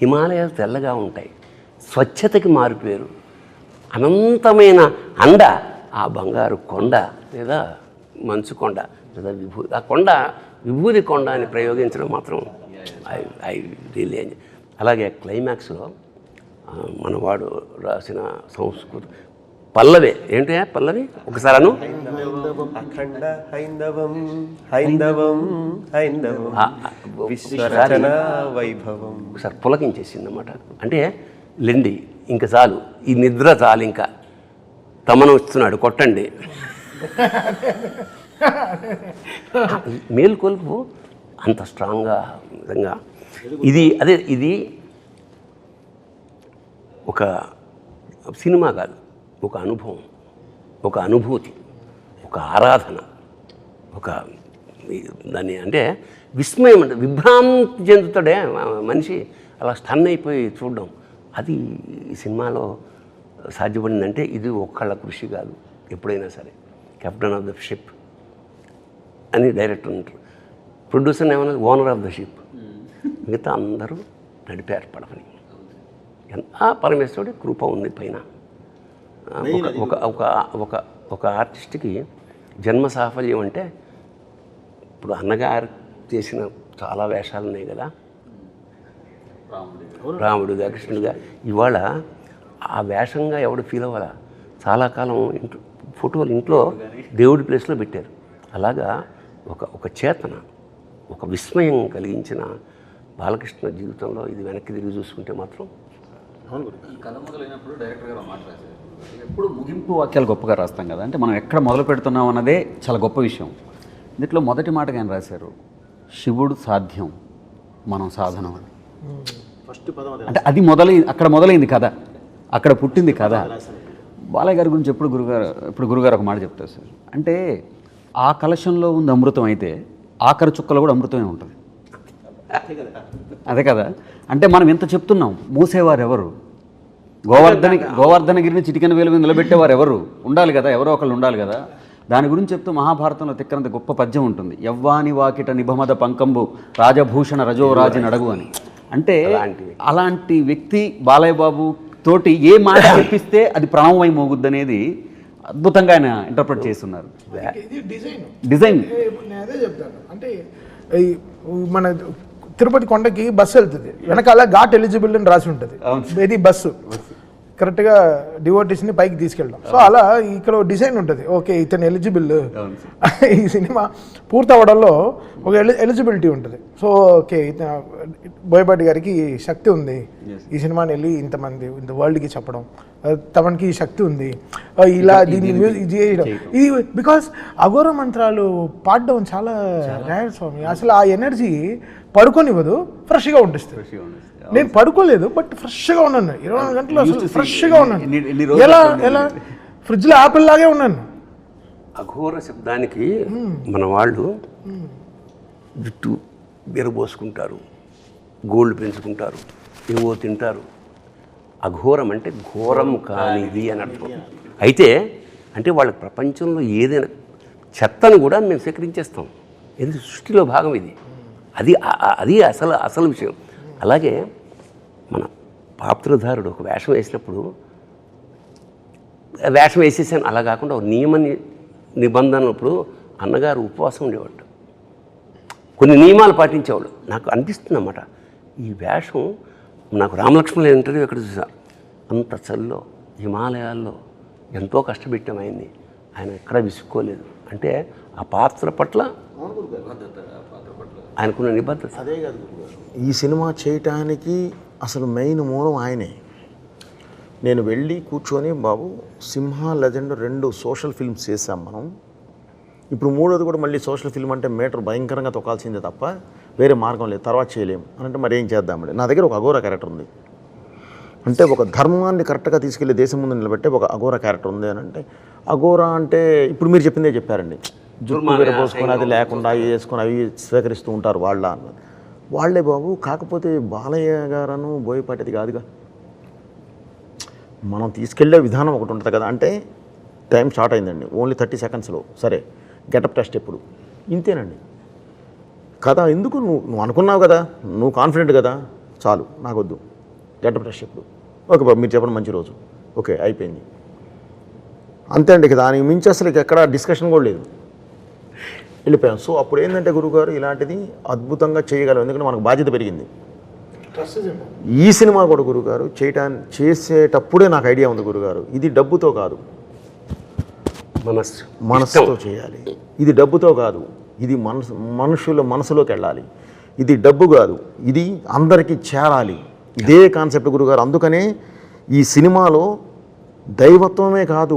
హిమాలయాలు తెల్లగా ఉంటాయి, స్వచ్ఛతకి మారిపోయారు. అనంతమైన అండ ఆ బంగారు కొండ లేదా మంచు కొండ లేదా విభూది, ఆ కొండ విభూది కొండ అని ప్రయోగించడం మాత్రం ఐ రియల్లీ ఎంజాయ్. అలాగే క్లైమాక్స్లో మనవాడు రాసిన సంస్కృతి పల్లవి ఏంటి పల్లవి ఒకసారి అను. అఖండ హైందవం హైందవం హైందవం విశ్వరచన వైభవం. ఒకసారి పులకించేసింది అన్నమాట. అంటే లెండి ఇంకా చాలు, ఈ నిద్ర చాలు, ఇంకా తమను వస్తున్నాడు కొట్టండి. మేల్కొల్పు అంత స్ట్రాంగ్గా నిజంగా ఇది ఒక సినిమా కాదు, ఒక అనుభవం, ఒక అనుభూతి, ఒక ఆరాధన, ఒక దాన్ని అంటే విస్మయం, అంటే విభ్రాంతి చెందుతాడే మనిషి, అలా స్టన్ అయిపోయి చూడడం. అది ఈ సినిమాలో సాధ్యపడిందంటే ఇది ఒక్కళ్ళ కృషి కాదు. ఎప్పుడైనా సరే కెప్టెన్ ఆఫ్ ద షిప్ అని డైరెక్టర్ ఉంటారు, ప్రొడ్యూసర్ ఏమన్నా ఓనర్ ఆఫ్ ద షిప్, మిగతా అందరూ నడిపారు పడవని. ఆ పరమేశ్వరుడి కృప ఉంది పైన. ఒక ఆర్టిస్ట్కి జన్మ సాఫల్యం అంటే ఇప్పుడు అన్నగారు చేసిన చాలా వేషాలు ఉన్నాయి కదా, రాముడుగా కృష్ణుడిగా. ఇవాళ ఆ వేషంగా ఎవడు ఫీల్ అవ్వాలా, చాలా కాలం ఇంట్లో ఫోటోలు ఇంట్లో దేవుడి ప్లేస్లో పెట్టారు. అలాగా ఒక చేతన, ఒక విస్మయం కలిగించిన బాలకృష్ణ జీవితంలో ఇది వెనక్కి తిరిగి చూసుకుంటే మాత్రం. కథ మొదలైనప్పుడు డైరెక్టర్ గారు మాట్లాడారు, ఎప్పుడు ముగింపు వాక్యాలు గొప్పగా రాస్తాం కదా, అంటే మనం ఎక్కడ మొదలు పెడుతున్నాం అన్నదే చాలా గొప్ప విషయం. దీంట్లో మొదటి మాటగా ఆయన రాశారు, శివుడు సాధ్యం మనం సాధనం అని. ఫస్ట్ పదం అంటే అది అక్కడ మొదలైంది కథ, అక్కడ పుట్టింది కథ. బాలయ్య గారి గురించి ఎప్పుడు గురుగారు ఒక మాట చెప్తారు సార్, అంటే ఆ కలశంలో ఉంది అమృతం అయితే ఆఖరి చుక్కలో కూడా అమృతమే ఉంటుంది. అదే కదా, అంటే మనం ఎంత చెప్తున్నాం, మూసేవారు ఎవరు, గోవర్ధనగిరిని చిటికెన వేలు మీద నిలబెట్టేవారు ఎవరు ఉండాలి కదా, ఎవరో ఒకళ్ళు ఉండాలి కదా. దాని గురించి చెప్తూ మహాభారతంలో తిక్కనంత గొప్ప పద్యం ఉంటుంది, యవ్వాని వాకిట నిభమద పంకంబు రాజభూషణ రజోరాజు నడగు అని. అంటే అలాంటి వ్యక్తి బాలయ్య బాబు తోటి ఏ మాట చెప్పిస్తే అది ప్రాణమై మోగుద్ది అనేది అద్భుతంగా ఆయన ఇంటర్ప్రిట్ చేస్తున్నారు. ఇది డిజైన్ నేను అదే చెప్తాను. అంటే ఈ మన తిరుపతి కొండకి బస్సు వెళ్తుంది, వెనకాల ఘాట్ ఎలిజిబుల్ అని రాసి ఉంటుంది. ఇది బస్సు కరెక్ట్గా డివోటీస్ని పైకి తీసుకెళ్ళడం. సో అలా ఇక్కడ డిజైన్ ఉంటుంది. ఓకే, ఇతను ఎలిజిబుల్. ఈ సినిమా పూర్తవడంలో ఒక ఎలిజిబిలిటీ ఉంటుంది. సో ఓకే, బోయపాటి గారికి శక్తి ఉంది ఈ సినిమాని వెళ్ళి ఇంతమంది ఇంత వరల్డ్కి చెప్పడం, తమకి శక్తి ఉంది ఇలా దీన్ని మ్యూజిక్ చేయడం. ఇది బికాస్ అఘోర మంత్రాలు పాడడం చాలా రేర్ స్వామి. అసలు ఆ ఎనర్జీ పడుకోనివ్వదు, ఫ్రెష్గా ఉంటుంది. నేను పడుకోలేదు, బట్ ఫ్రెష్గా ఉన్నాను 24 గంటలు. అసలు ఫ్రెష్గా ఉన్నాను. ఎలా ఫ్రిడ్జ్లో ఆపిల్ లాగే ఉన్నాను. అఘోర శబ్దానికి మన వాళ్ళు జుట్టు బెరబోసుకుంటారు, గోల్డ్ పెంచుకుంటారు, ఏవో తింటారు. అఘోరం అంటే ఘోరం కానిది అని అర్థం. అయితే అంటే వాళ్ళ ప్రపంచంలో ఏదైనా చెత్తను కూడా మేము స్వీకరించేస్తాం. ఇది సృష్టిలో భాగం. ఇది అది అసలు విషయం. అలాగే మన పాత్రధారుడు ఒక వేషం వేసినప్పుడు వేషం వేసేసాను అలా కాకుండా ఒక నిబంధనప్పుడు అన్నగారు ఉపవాసం ఉండేవాడు, కొన్ని నియమాలు పాటించేవాడు. నాకు అనిపిస్తుంది అన్నమాట, ఈ వేషం నాకు రామలక్ష్మణుల ఇంటర్వ్యూ ఎక్కడ చూసా, అంత చలిలో హిమాలయాల్లో ఎంతో కష్టపెట్టాం ఆయన్ని, ఆయన ఎక్కడా విసుక్కోలేదు. అంటే ఆ పాత్ర పట్ల ఆయనకున్న నిబద్ధత. అదే కాదు, ఈ సినిమా చేయటానికి అసలు మెయిన్ మూలం ఆయనే. నేను వెళ్ళి కూర్చొని బాబు సింహ లెజెండ్ 2 సోషల్ ఫిల్మ్స్ చేసాం మనం, ఇప్పుడు 3వది కూడా మళ్ళీ సోషల్ ఫిల్మ్ అంటే మీటర్ భయంకరంగా తొక్కాల్సిందే తప్ప వేరే మార్గం లేదు, తర్వాత చేయలేము అని అంటే మరి ఏం చేద్దామండి. నా దగ్గర ఒక అఘోర క్యారెక్టర్ ఉంది అంటే, ఒక ధర్మాన్ని కరెక్ట్గా తీసుకెళ్ళి దేశం ముందు నిలబెట్టే ఒక అఘోర క్యారెక్టర్ ఉంది అని అంటే, అఘోర అంటే ఇప్పుడు మీరు చెప్పిందే చెప్పారండి, జుట్టు విరబోసుకొని అది లేకుండా అవి వేసుకొని అవి స్వీకరిస్తూ ఉంటారు వాళ్ళే బాబు. కాకపోతే బాలయ్య గారను బోయపాటిది కాదుగా, మనం తీసుకెళ్లే విధానం ఒకటి ఉంటుంది కదా. అంటే టైం స్టార్ట్ అయిందండి, ఓన్లీ 30 సెకండ్స్లో సరే గెటప్ టెస్ట్ ఎప్పుడు ఇంతేనండి కదా. ఎందుకు నువ్వు అనుకున్నావు కదా, నువ్వు కాన్ఫిడెంట్ కదా, చాలు నాకొద్దు గెటప్ టెస్ట్ ఎప్పుడు. ఓకే బాబు మీరు చెప్పండి మంచి రోజు, ఓకే అయిపోయింది అంతే అండి. దానికి మించి అసలు ఎక్కడ డిస్కషన్ కూడా లేదు, వెళ్ళిపోయాం. సో అప్పుడు ఏంటంటే గురువుగారు ఇలాంటిది అద్భుతంగా చేయగలం, ఎందుకంటే మనకు బాధ్యత పెరిగింది. ఈ సినిమా కూడా గురువుగారు చేసేటప్పుడే నాకు ఐడియా ఉంది గురుగారు, ఇది డబ్బుతో కాదు మనసుతో చేయాలి, ఇది డబ్బుతో కాదు, ఇది మనుషుల మనసులోకి వెళ్ళాలి, ఇది డబ్బు కాదు, ఇది అందరికీ చేరాలి, ఇదే కాన్సెప్ట్ గురుగారు. అందుకనే ఈ సినిమాలో దైవత్వమే కాదు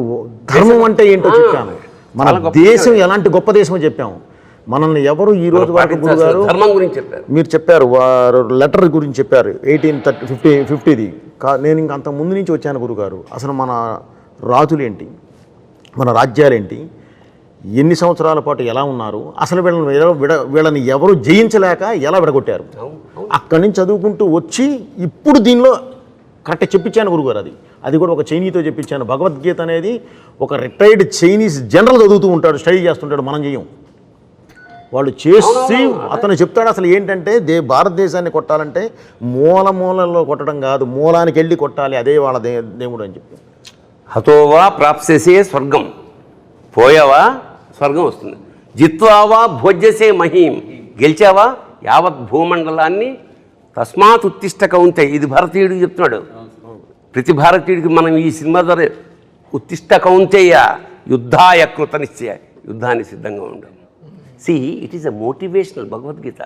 ధర్మం అంటే ఏంటో చెప్పాను, మన దేశం ఎలాంటి గొప్ప దేశమో చెప్పాము. మనల్ని ఎవరు ఈ రోజు వరకు గురుగారు మీరు చెప్పారు, వారు లెటర్ గురించి చెప్పారు 1850ది. నేను ఇంక అంత ముందు నుంచి వచ్చాను గురుగారు. అసలు మన రాజులేంటి, మన రాజ్యాలేంటి, ఎన్ని సంవత్సరాల పాటు ఎలా ఉన్నారు, అసలు వీళ్ళని ఎవరు జయించలేక ఎలా విడగొట్టారు, అక్కడి నుంచి చదువుకుంటూ వచ్చి ఇప్పుడు దీనిలో కరెక్ట్ చెప్పించాను గురుగారు. అది కూడా ఒక చైనీతో చెప్పించాను. భగవద్గీత అనేది ఒక రిటైర్డ్ చైనీస్ జనరల్ చదువుతూ ఉంటాడు, స్టడీ చేస్తుంటాడు, మనం చేయం. వాళ్ళు చేసి అతను చెప్తాడు అసలు ఏంటంటే భారతదేశాన్ని కొట్టాలంటే మూలలో కొట్టడం కాదు, మూలానికి వెళ్ళి కొట్టాలి, అదే వాళ్ళ దేవుడు అని చెప్పి. హతోవా ప్రాప్సేసే స్వర్గం, పోయావా స్వర్గం వస్తుంది. జిత్వావా భోజ్యసే మహీం, గెలిచావా యావత్ భూమండలాన్ని, తస్మాత్ ఉత్తిష్ట కౌంతే. ఇది భారతీయుడికి చెప్తున్నాడు. ప్రతి భారతీయుడికి మనం ఈ సినిమా ద్వారా ఉత్తిష్ట కౌంతేయ యుద్ధాయ కృత నిశ్చయ, యుద్ధాన్ని సిద్ధంగా ఉండడం. See it is a motivational Bhagavad Gita.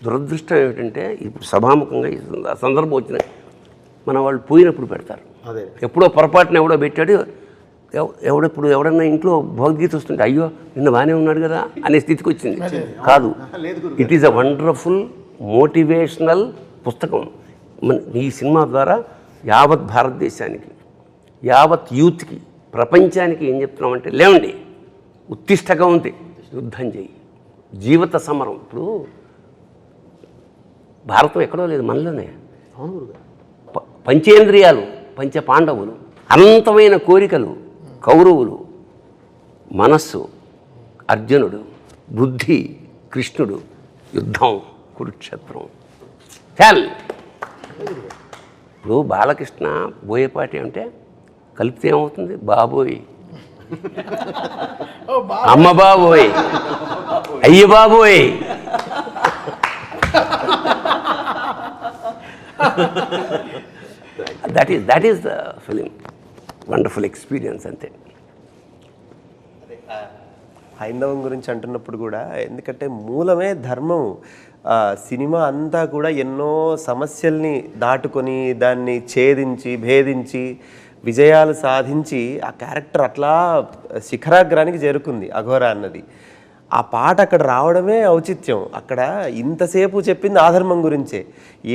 దురదృష్టం ఏమిటంటే ఇప్పుడు సభాముఖంగా ఈ సందర్భం వచ్చిన మన వాళ్ళు పోయినప్పుడు పెడతారు. ఎప్పుడో పొరపాటున ఎవడో పెట్టాడు, ఎవడన్నా ఇంట్లో భగవద్గీత వస్తుంటే అయ్యో నిన్న బాగానే ఉన్నాడు కదా అనే స్థితికి వచ్చింది. కాదు, it is a wonderful motivational పుస్తకం. ఈ సినిమా ద్వారా యావత్ భారతదేశానికి, యావత్ యూత్కి, ప్రపంచానికి ఏం చెప్తున్నామంటే లేవండి, ఉత్తిష్టగా ఉంది, యుద్ధం చేయి, జీవిత సమరం. ఇప్పుడు భారతం ఎక్కడో లేదు, మనలోనే. పంచేంద్రియాలు, పంచ పాండవులు, అనంతమైన కోరికలు కౌరవులు, మనస్సు అర్జునుడు, బుద్ధి కృష్ణుడు, యుద్ధం కురుక్షేత్రం. చాలు. ఇప్పుడు బాలకృష్ణ బోయపాటి అంటే కలిపితే ఏమవుతుంది, బాబోయ్ అమ్మ బాబోయ్, అయ్య బాబోయ్. That is the film. Wonderful experience అంతే. హైందవం గురించి అంటున్నప్పుడు కూడా, ఎందుకంటే మూలమే ధర్మం. సినిమా అంతా కూడా ఎన్నో సమస్యల్ని దాటుకొని దాన్ని ఛేదించి భేదించి విజయాలు సాధించి ఆ క్యారెక్టర్ అట్లా శిఖరాగ్రానికి చేరుకుంది అఘోర అన్నది. ఆ పాట అక్కడ రావడమే ఔచిత్యం. అక్కడ ఇంతసేపు చెప్పింది ఆ ధర్మం గురించే.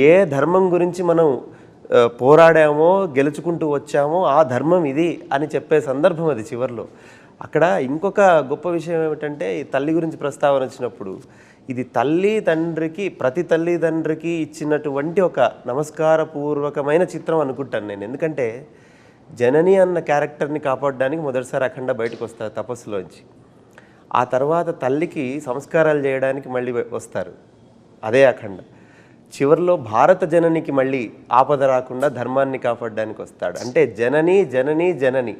ఏ ధర్మం గురించి మనం పోరాడామో గెలుచుకుంటూ వచ్చామో ఆ ధర్మం ఇది అని చెప్పే సందర్భం అది చివరిలో. అక్కడ ఇంకొక గొప్ప విషయం ఏమిటంటే, ఈ తల్లి గురించి ప్రస్తావన వచ్చినప్పుడు, ఇది తల్లి తండ్రికి, ప్రతి తల్లిదండ్రికి ఇచ్చినటువంటి ఒక నమస్కారపూర్వకమైన చిత్రం అనుకుంటాను నేను. ఎందుకంటే జనని అన్న క్యారెక్టర్ని కాపాడడానికి మొదటిసారి అఖండ బయటకు వస్తారు తపస్సులోంచి. ఆ తర్వాత తల్లికి సంస్కారాలు చేయడానికి మళ్ళీ వస్తారు, అదే అఖండ. చివరిలో భారత జననికి మళ్ళీ ఆపద రాకుండా ధర్మాన్ని కాపాడడానికి వస్తాడు. అంటే జనని జనని జనని,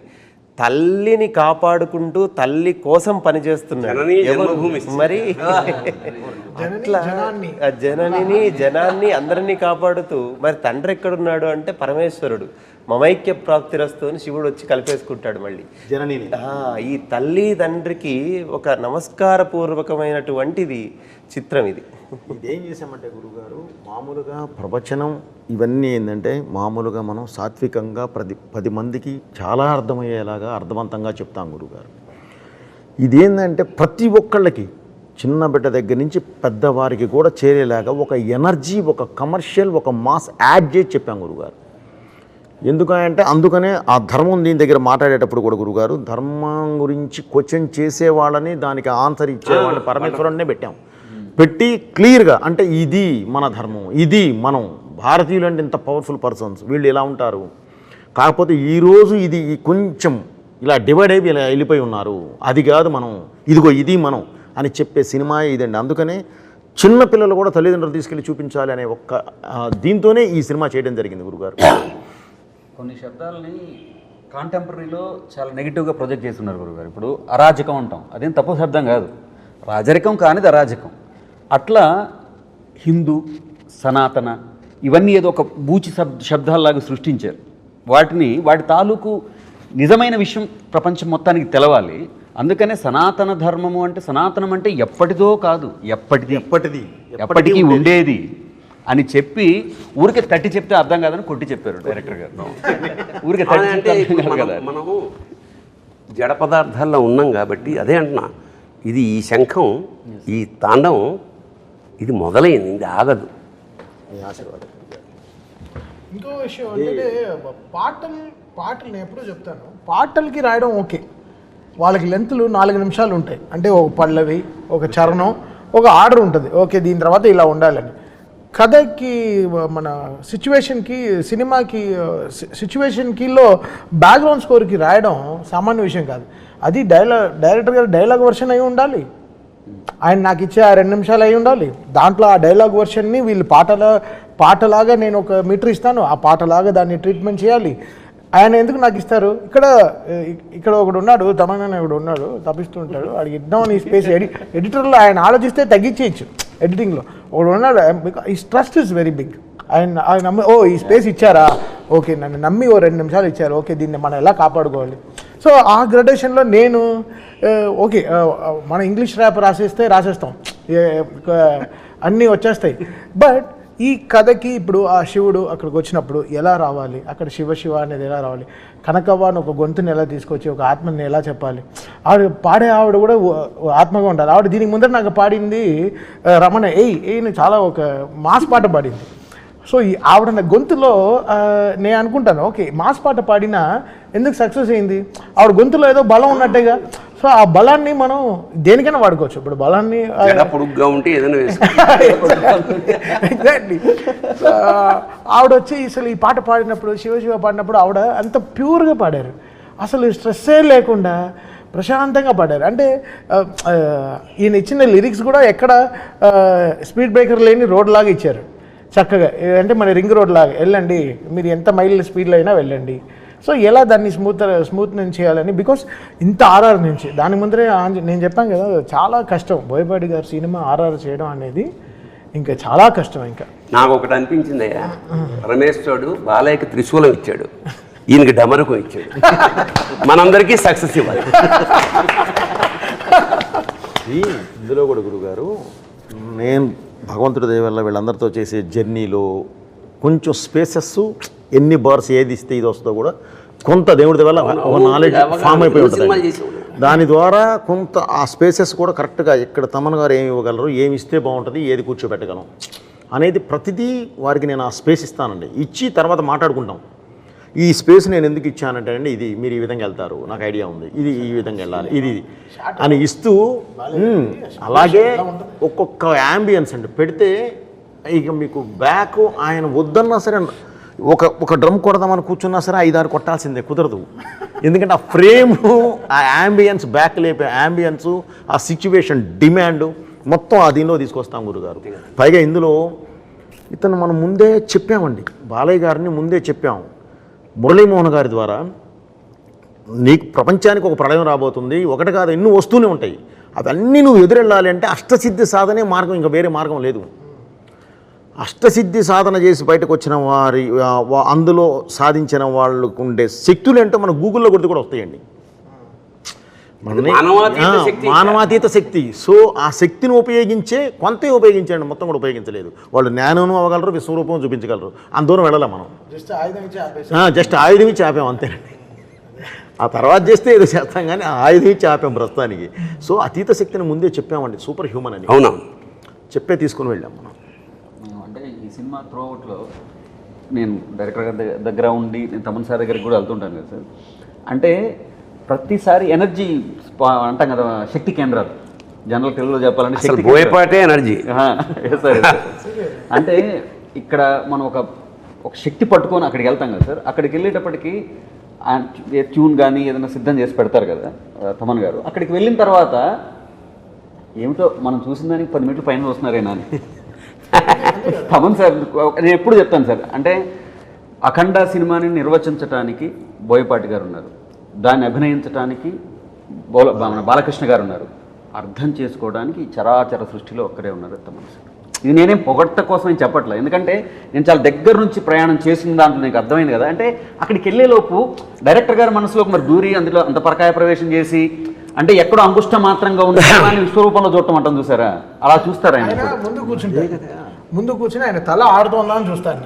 తల్లిని కాపాడుకుంటూ తల్లి కోసం పనిచేస్తున్నాడు. మరి అట్లా జననిని జనాన్ని అందరినీ కాపాడుతూ, మరి తండ్రి ఎక్కడున్నాడు అంటే పరమేశ్వరుడు. మమైక్య ప్రాప్తిరస్తు అని శివుడు వచ్చి కలిపేసుకుంటాడు మళ్ళీ జననిని. ఈ తల్లి తండ్రికి ఒక నమస్కారపూర్వకమైనటువంటిది చిత్రం ఇది. ఇదేం చేసామంటే గురుగారు, మామూలుగా ప్రవచనం ఇవన్నీ ఏంటంటే మామూలుగా మనం సాత్వికంగా 10 మందికి చాలా అర్థమయ్యేలాగా అర్థవంతంగా చెప్తాం గురుగారు. ఇదేంటంటే ప్రతి ఒక్కళ్ళకి, చిన్న బిడ్డ దగ్గర నుంచి పెద్దవారికి కూడా చేరేలాగా ఒక ఎనర్జీ, ఒక కమర్షియల్, ఒక మాస్ యాడ్ చేసి చెప్పాం గురుగారు. ఎందుకంటే అందుకనే ఆ ధర్మం దీని దగ్గర మాట్లాడేటప్పుడు కూడా గురుగారు, ధర్మం గురించి క్వశ్చన్ చేసేవాళ్ళని, దానికి ఆన్సర్ ఇచ్చేవాళ్ళని పరమేశ్వరుడినే పెట్టాం. పెట్టి క్లియర్గా, అంటే ఇది మన ధర్మం, ఇది మనం భారతీయులు అంటే ఇంత పవర్ఫుల్ పర్సన్స్, వీళ్ళు ఇలా ఉంటారు, కాకపోతే ఈరోజు ఇది కొంచెం ఇలా డివైడ్ అయ్యి ఇలా వెళ్ళిపోయి ఉన్నారు, అది కాదు మనం, ఇదిగో ఇది మనం అని చెప్పే సినిమా ఇదండి. అందుకనే చిన్నపిల్లలు కూడా తల్లిదండ్రులు తీసుకెళ్ళి చూపించాలి అనే ఒక్క దీంతోనే ఈ సినిమా చేయడం జరిగింది గురుగారు. కొన్ని శబ్దాలని కాంటెంపరీలో చాలా నెగిటివ్గా ప్రొజెక్ట్ చేస్తున్నారు గురుగారు. ఇప్పుడు అరాజకం అంటాం, అదేం తప్పు శబ్దం కాదు, రాజరికం కానిది అరాజకం. అట్లా హిందూ, సనాతన ఇవన్నీ ఏదో ఒక బూచి శబ్దాల్లాగా సృష్టించారు. వాటి తాలూకు నిజమైన విషయం ప్రపంచం మొత్తానికి తెలవాలి. అందుకనే సనాతన ధర్మము అంటే, సనాతనం అంటే ఎప్పటిదో కాదు, ఎప్పటికీ ఉండేది అని చెప్పి ఊరికే తట్టి చెప్తే అర్థం కాదని కొట్టి చెప్పారు డైరెక్టర్ గారు. ఊరికే తట్టి అంటే మనము జడ పదార్థాల్లో ఉన్నాం కాబట్టి అదే అంటున్నా, ఇది ఈ శంఖం, ఈ తాండవం ఇది మొదలైంది, ఇది ఆగదు. ఇంకో విషయం అంటే పాటలు నేను ఎప్పుడూ చెప్తాను, పాటలకి రాయడం ఓకే, వాళ్ళకి లెంత్లు 4 నిమిషాలు ఉంటాయి. అంటే ఒక పల్లవి, ఒక చరణం, ఒక ఆర్డర్ ఉంటుంది, ఓకే దీని తర్వాత ఇలా ఉండాలని. కథకి, మన సిచ్యువేషన్కి, సినిమాకి సిచ్యువేషన్కిలో బ్యాక్గ్రౌండ్ స్కోర్కి రాయడం సామాన్య విషయం కాదు. అది డైరెక్టర్ గారు డైలాగ్ వర్షన్ అయి ఉండాలి, ఆయన నాకు ఇచ్చే ఆ 2 నిమిషాలు అయి ఉండాలి. దాంట్లో ఆ డైలాగ్ వర్షన్ని వీళ్ళు పాటలాగా నేను ఒక మీటర్ ఇస్తాను, ఆ పాటలాగా దాన్ని ట్రీట్మెంట్ చేయాలి. ఆయన ఎందుకు నాకు ఇస్తారు? ఇక్కడ ఒకడు ఉన్నాడు, తమన్నా ఒకడు ఉన్నాడు, తప్పిస్తూ ఉంటాడు, వాడికి ఇద్దామని ఈ స్పేస్ ఎడిటర్లో ఆయన ఆలోచిస్తే తగ్గించేయచ్చు. ఎడిటింగ్లో ఒకడు ఉన్నాడు, ఈ ట్రస్ట్ ఇస్ వెరీ బిగ్. ఆయన నమ్మి, ఈ స్పేస్ ఇచ్చారా, ఓకే నన్ను నమ్మి 2 నిమిషాలు ఇచ్చారు, ఓకే దీన్ని మనం ఎలా కాపాడుకోవాలి. సో ఆ గ్రడేషన్లో నేను ఓకే, మన ఇంగ్లీష్ ర్యాప్ రాసేస్తాం, అన్నీ వచ్చేస్తాయి. బట్ ఈ కథకి ఇప్పుడు ఆ శివుడు అక్కడికి వచ్చినప్పుడు ఎలా రావాలి, అక్కడ శివ అనేది ఎలా రావాలి, కనకవ్వ అని ఒక గొంతుని ఎలా తీసుకొచ్చి ఒక ఆత్మని ఎలా చెప్పాలి, పాడే ఆవిడ కూడా ఆత్మగా ఉండాలి. ఆవిడ దీనికి ముందర నాకు పాడింది రమణ ఏయ్ చాలా ఒక మాస్ పాట పాడింది. సో ఈ ఆవిడ గొంతులో నేను అనుకుంటాను, ఓకే మాస్ పాట పాడినా ఎందుకు సక్సెస్ అయింది, ఆవిడ గొంతులో ఏదో బలం ఉన్నట్టేగా. సో ఆ బలాన్ని మనం దేనికైనా వాడుకోవచ్చు. ఇప్పుడు బలాన్ని పొడుగ్గా ఉంటే ఏదైనా ఎగ్జాక్ట్లీ. ఆవిడ వచ్చి అసలు ఈ పాట పాడినప్పుడు, శివ పాడినప్పుడు ఆవిడ అంత ప్యూర్గా పాడారు, అసలు స్ట్రెస్సే లేకుండా ప్రశాంతంగా పాడారు. అంటే ఈయన ఇచ్చిన లిరిక్స్ కూడా ఎక్కడ స్పీడ్ బ్రేకర్ లేని రోడ్ లాగా ఇచ్చారు చక్కగా. అంటే మన రింగ్ రోడ్ లాగా వెళ్ళండి, మీరు ఎంత మైల్ స్పీడ్లో అయినా వెళ్ళండి, సో ఎలా దాన్ని స్మూత్నెస్ చేయాలని, బికాస్ ఇంత ఆర్ఆర్ నుంచి దాని ముందరే నేను చెప్పాను కదా చాలా కష్టం బోయపాటి గారు సినిమా ఆర్ఆర్ చేయడం అనేది ఇంకా చాలా కష్టం. ఇంకా నాకు ఒకటి అనిపించింది, పరమేశ్వరుడు బాలయ్యకి త్రిశూలం ఇచ్చాడు, ఈయనకి డమరుకం ఇచ్చాడు, మనందరికీ సక్సెస్ ఇవ్వాలి. ఇందులో కూడా గురుగారు నేను భగవంతుడి దయ వల్ల వీళ్ళందరితో చేసే జర్నీలో కొంచెం స్పేసెస్ ఎన్ని బార్స్ ఏది ఇస్తే ఇది వస్తుందో కూడా కొంత దేవుడి వల్ల ఒక నాలెడ్జ్ ఫామ్ అయిపోయి ఉంటుంది. దాని ద్వారా కొంత ఆ స్పేసెస్ కూడా కరెక్ట్గా ఇక్కడ తమన్ గారు ఏమి ఇవ్వగలరు, ఏమి ఇస్తే బాగుంటుంది, ఏది కూర్చోబెట్టగలం అనేది ప్రతిదీ వారికి నేను ఆ స్పేస్ ఇస్తానండి. ఇచ్చి తర్వాత మాట్లాడుకుంటాం. ఈ స్పేస్ నేను ఎందుకు ఇచ్చానంటే అండి, ఇది మీరు ఈ విధంగా వెళ్తారు, నాకు ఐడియా ఉంది, ఇది ఈ విధంగా వెళ్ళాలి, ఇది అని ఇస్తూ అలాగే ఒక్కొక్క యాంబియన్స్ అండి పెడితే ఇక మీకు బ్యాక్ ఆయన వద్దన్నా సరే ఒక డ్రమ్ కొడదామని కూర్చున్నా సరే 5-6 కొట్టాల్సిందే, కుదరదు. ఎందుకంటే ఆ ఫ్రేము, ఆ యాంబియన్స్, బ్యాక్ లేపే యాంబియన్స్, ఆ సిచ్యువేషన్ డిమాండ్ మొత్తం ఆ దీనిలో తీసుకొస్తాం గురుగారు. పైగా ఇందులో ఇతను మనం ముందే చెప్పామండి, బాలయ్య గారిని ముందే చెప్పాము మురళీమోహన్ గారి ద్వారా, నీకు ప్రపంచానికి ఒక ప్రళయం రాబోతుంది, ఒకటి కాదు ఎన్నో వస్తూనే ఉంటాయి, అవన్నీ నువ్వు ఎదురెళ్ళాలి అంటే అష్టసిద్ధి సాధనే మార్గం, ఇంకా వేరే మార్గం లేదు. అష్టసిద్ధి సాధన చేసి బయటకు వచ్చిన వారి అందులో సాధించిన వాళ్ళకు ఉండే శక్తులు ఏంటో మన గూగుల్లో కొడితే కూడా వస్తాయండి. మానవాతీత శక్తి. సో ఆ శక్తిని ఉపయోగించే కొంతే ఉపయోగించండి, మొత్తం కూడా ఉపయోగించలేదు. వాళ్ళు జ్ఞానం అవ్వగలరు, విశ్వరూపం చూపించగలరు, అంత దూరం వెళ్ళాలి మనం. జస్ట్ ఆయుధం ఇచ్చి ఆపాం అంతేనండి. ఆ తర్వాత చేస్తే ఏదో చేస్తాం కానీ ఆయుధం ఇచ్చి ఆపాం ప్రస్తుతానికి. సో అతీత శక్తిని ముందే చెప్పామండి, సూపర్ హ్యూమన్ అని. అవునా చెప్పే తీసుకుని వెళ్ళాం మనం. అంటే ఈ సినిమా త్రూఅవుట్లో నేను డైరెక్టర్ గారి దగ్గర ఉండి నేను తమన్ సార్ దగ్గరికి కూడా వెళ్తుంటాను కదా సార్. అంటే ప్రతిసారి ఎనర్జీ అంటాం కదా, శక్తి కేంద్రాలు, జనరల్ తెలుగులో చెప్పాలంటే శక్తి బోయపాటే ఎనర్జీ. సార్ అంటే ఇక్కడ మనం ఒక శక్తి పట్టుకొని అక్కడికి వెళ్తాం కదా సార్. అక్కడికి వెళ్ళేటప్పటికి ట్యూన్ కానీ ఏదైనా సిద్ధం చేసి పెడతారు కదా తమన్ గారు. అక్కడికి వెళ్ళిన తర్వాత ఏమిటో మనం చూసిన దానికి 10 మినిట్లు పైన వస్తున్నారేనా అని తమన్ సార్ నేను ఎప్పుడు చెప్తాను సార్. అంటే అఖండ సినిమాని నిర్వచించడానికి బోయపాటి గారు ఉన్నారు, దాన్ని అభినయించడానికి బాలకృష్ణ గారు ఉన్నారు, అర్థం చేసుకోవడానికి చరాచర సృష్టిలో ఒక్కరే ఉన్నారు తమన్ సార్. ఇది నేనేం పొగట్ట కోసం ఏం చెప్పట్లేదు, ఎందుకంటే నేను చాలా దగ్గర నుంచి ప్రయాణం చేసిన దాంట్లో నాకు అర్థమైంది కదా. అంటే అక్కడికి వెళ్ళేలోపు డైరెక్టర్ గారి మనసులోకి మరి దూరి అందులో అంత పరకాయ ప్రవేశం చేసి, అంటే ఎక్కడో అంగుష్ట మాత్రంగా ఉన్న విశ్వరూపంలో చూడటం అంటాం చూసారా, అలా చూస్తారా ఆయన ముందు కూర్చుని ఆయన తల ఆడుతోందా అని చూస్తాను